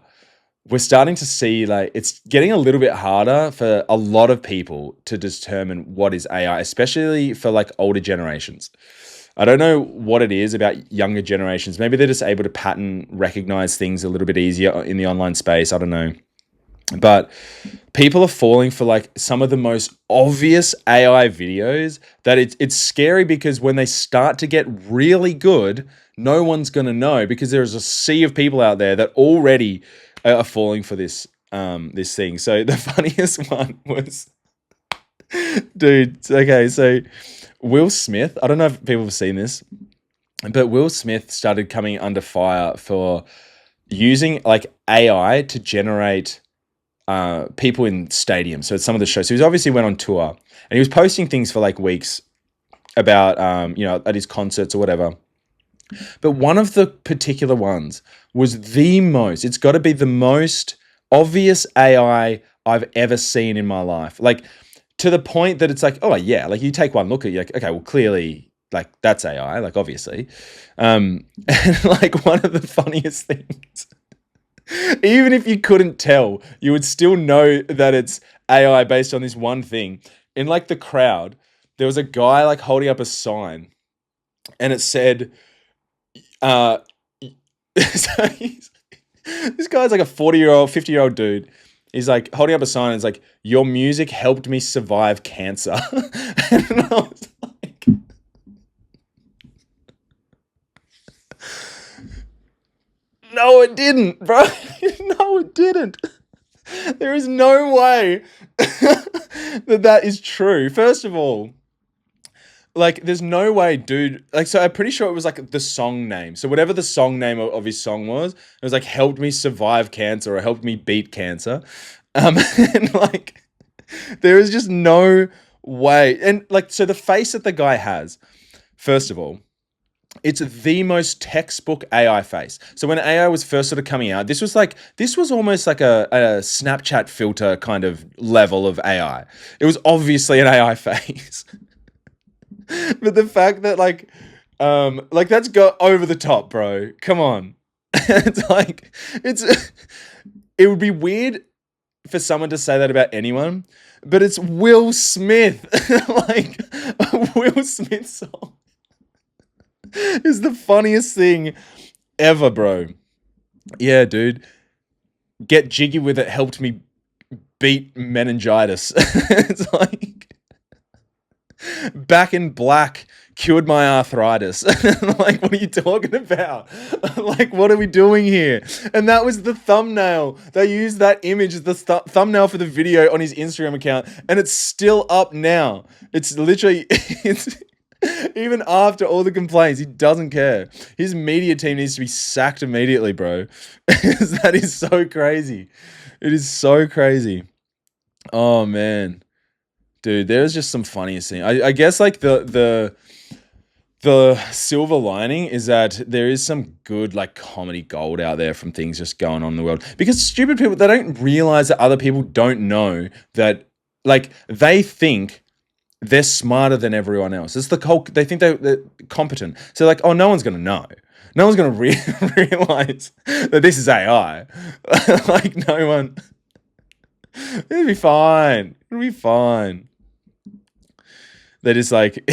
we're starting to see like it's getting a little bit harder for a lot of people to determine what is AI, especially for like older generations. I don't know what it is about younger generations. Maybe they're just able to pattern recognize things a little bit easier in the online space. I don't know. But people are falling for like some of the most obvious AI videos that it's scary, because when they start to get really good, no one's going to know, because there's a sea of people out there that already are falling for this thing. So the funniest one was, dude, okay, so Will Smith, I don't know if people have seen this, but Will Smith started coming under fire for using like AI to generate people in stadiums. So it's some of the shows. So he obviously went on tour and he was posting things for like weeks about, at his concerts or whatever. But one of the particular ones was it's got to be the most obvious AI I've ever seen in my life. Like, to the point that it's like, oh yeah, like you take one look at it, you're like, okay, well clearly like that's AI, like obviously. And like one of the funniest things, even if you couldn't tell, you would still know that it's AI based on this one thing. In like the crowd, there was a guy like holding up a sign and it said, so this guy's like a 40-year-old, 50-year-old dude. He's like holding up a sign and it's like, your music helped me survive cancer. And I was like, no, it didn't, bro. No, it didn't. There is no way that is true. First of all, like, there's no way, dude. Like, so I'm pretty sure it was like the song name. So whatever the song name of his song was, it was like helped me survive cancer or helped me beat cancer. And like, there is just no way. And like, so the face that the guy has, first of all, it's the most textbook AI face. So when AI was first sort of coming out, this was almost like a Snapchat filter kind of level of AI. It was obviously an AI face. But the fact that like that's go over the top, bro. Come on. It's like, it would be weird for someone to say that about anyone, but it's Will Smith. Like, Will Smith's song is the funniest thing ever, bro. Yeah, dude. Get jiggy with it helped me beat meningitis. It's like, Back in Black cured my arthritis. Like, what are you talking about? Like, what are we doing here? And that was the thumbnail. They used that image as the thumbnail for the video on his Instagram account, and it's still up now. It's literally, even after all the complaints, he doesn't care. His media team needs to be sacked immediately, bro. That is so crazy. It is so crazy. Oh, man. Dude, there's just some funniest thing. I guess like the silver lining is that there is some good like comedy gold out there from things just going on in the world. Because stupid people, they don't realize that other people don't know that, like, they think they're smarter than everyone else. It's they think they're competent. So like, oh, no one's going to know. No one's going to realize that this is AI. Like, no one. It'll be fine. It'll be fine. They just like,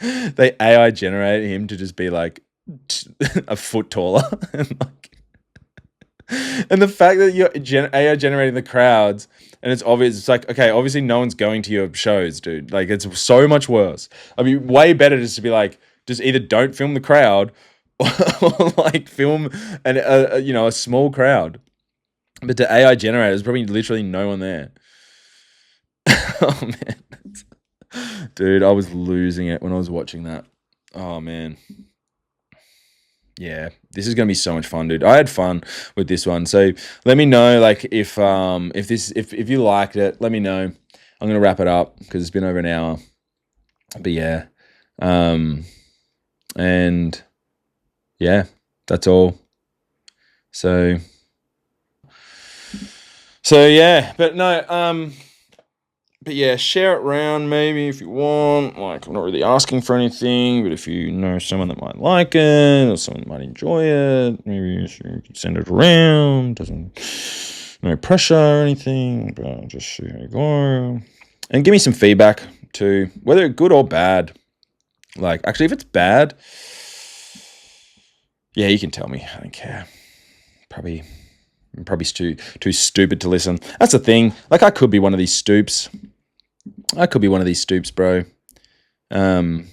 they AI generate him to just be like a foot taller. And like, And the fact that you're AI generating the crowds, and it's obvious, it's like, okay, obviously no one's going to your shows, dude. Like, it's so much worse. I mean, way better just to be like, just either don't film the crowd or like film a small crowd. But to AI generator, there's probably literally no one there. Oh man, dude, I was losing it when I was watching that. Oh man. Yeah, this is gonna be so much fun, dude. I had fun with this one. So let me know, like, if you liked it, let me know. I'm gonna wrap it up because it's been over an hour. But yeah, and yeah, that's all. So yeah, but no, but yeah, share it around maybe if you want. Like, I'm not really asking for anything, but if you know someone that might like it or someone that might enjoy it, maybe you can send it around. No pressure or anything, but just see how you go. And give me some feedback too, whether good or bad. Like, actually, if it's bad, yeah, you can tell me. I don't care. I'm probably too stupid to listen. That's the thing. Like, I could be one of these stoops. Bro. And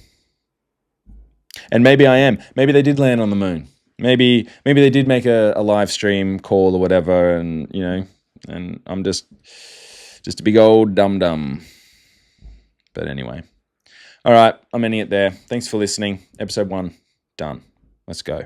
maybe I am. Maybe they did land on the moon. Maybe they did make a live stream call or whatever, and and I'm just a big old dum. But anyway, all right, I'm ending it there. Thanks for listening. Episode 1 done. Let's go.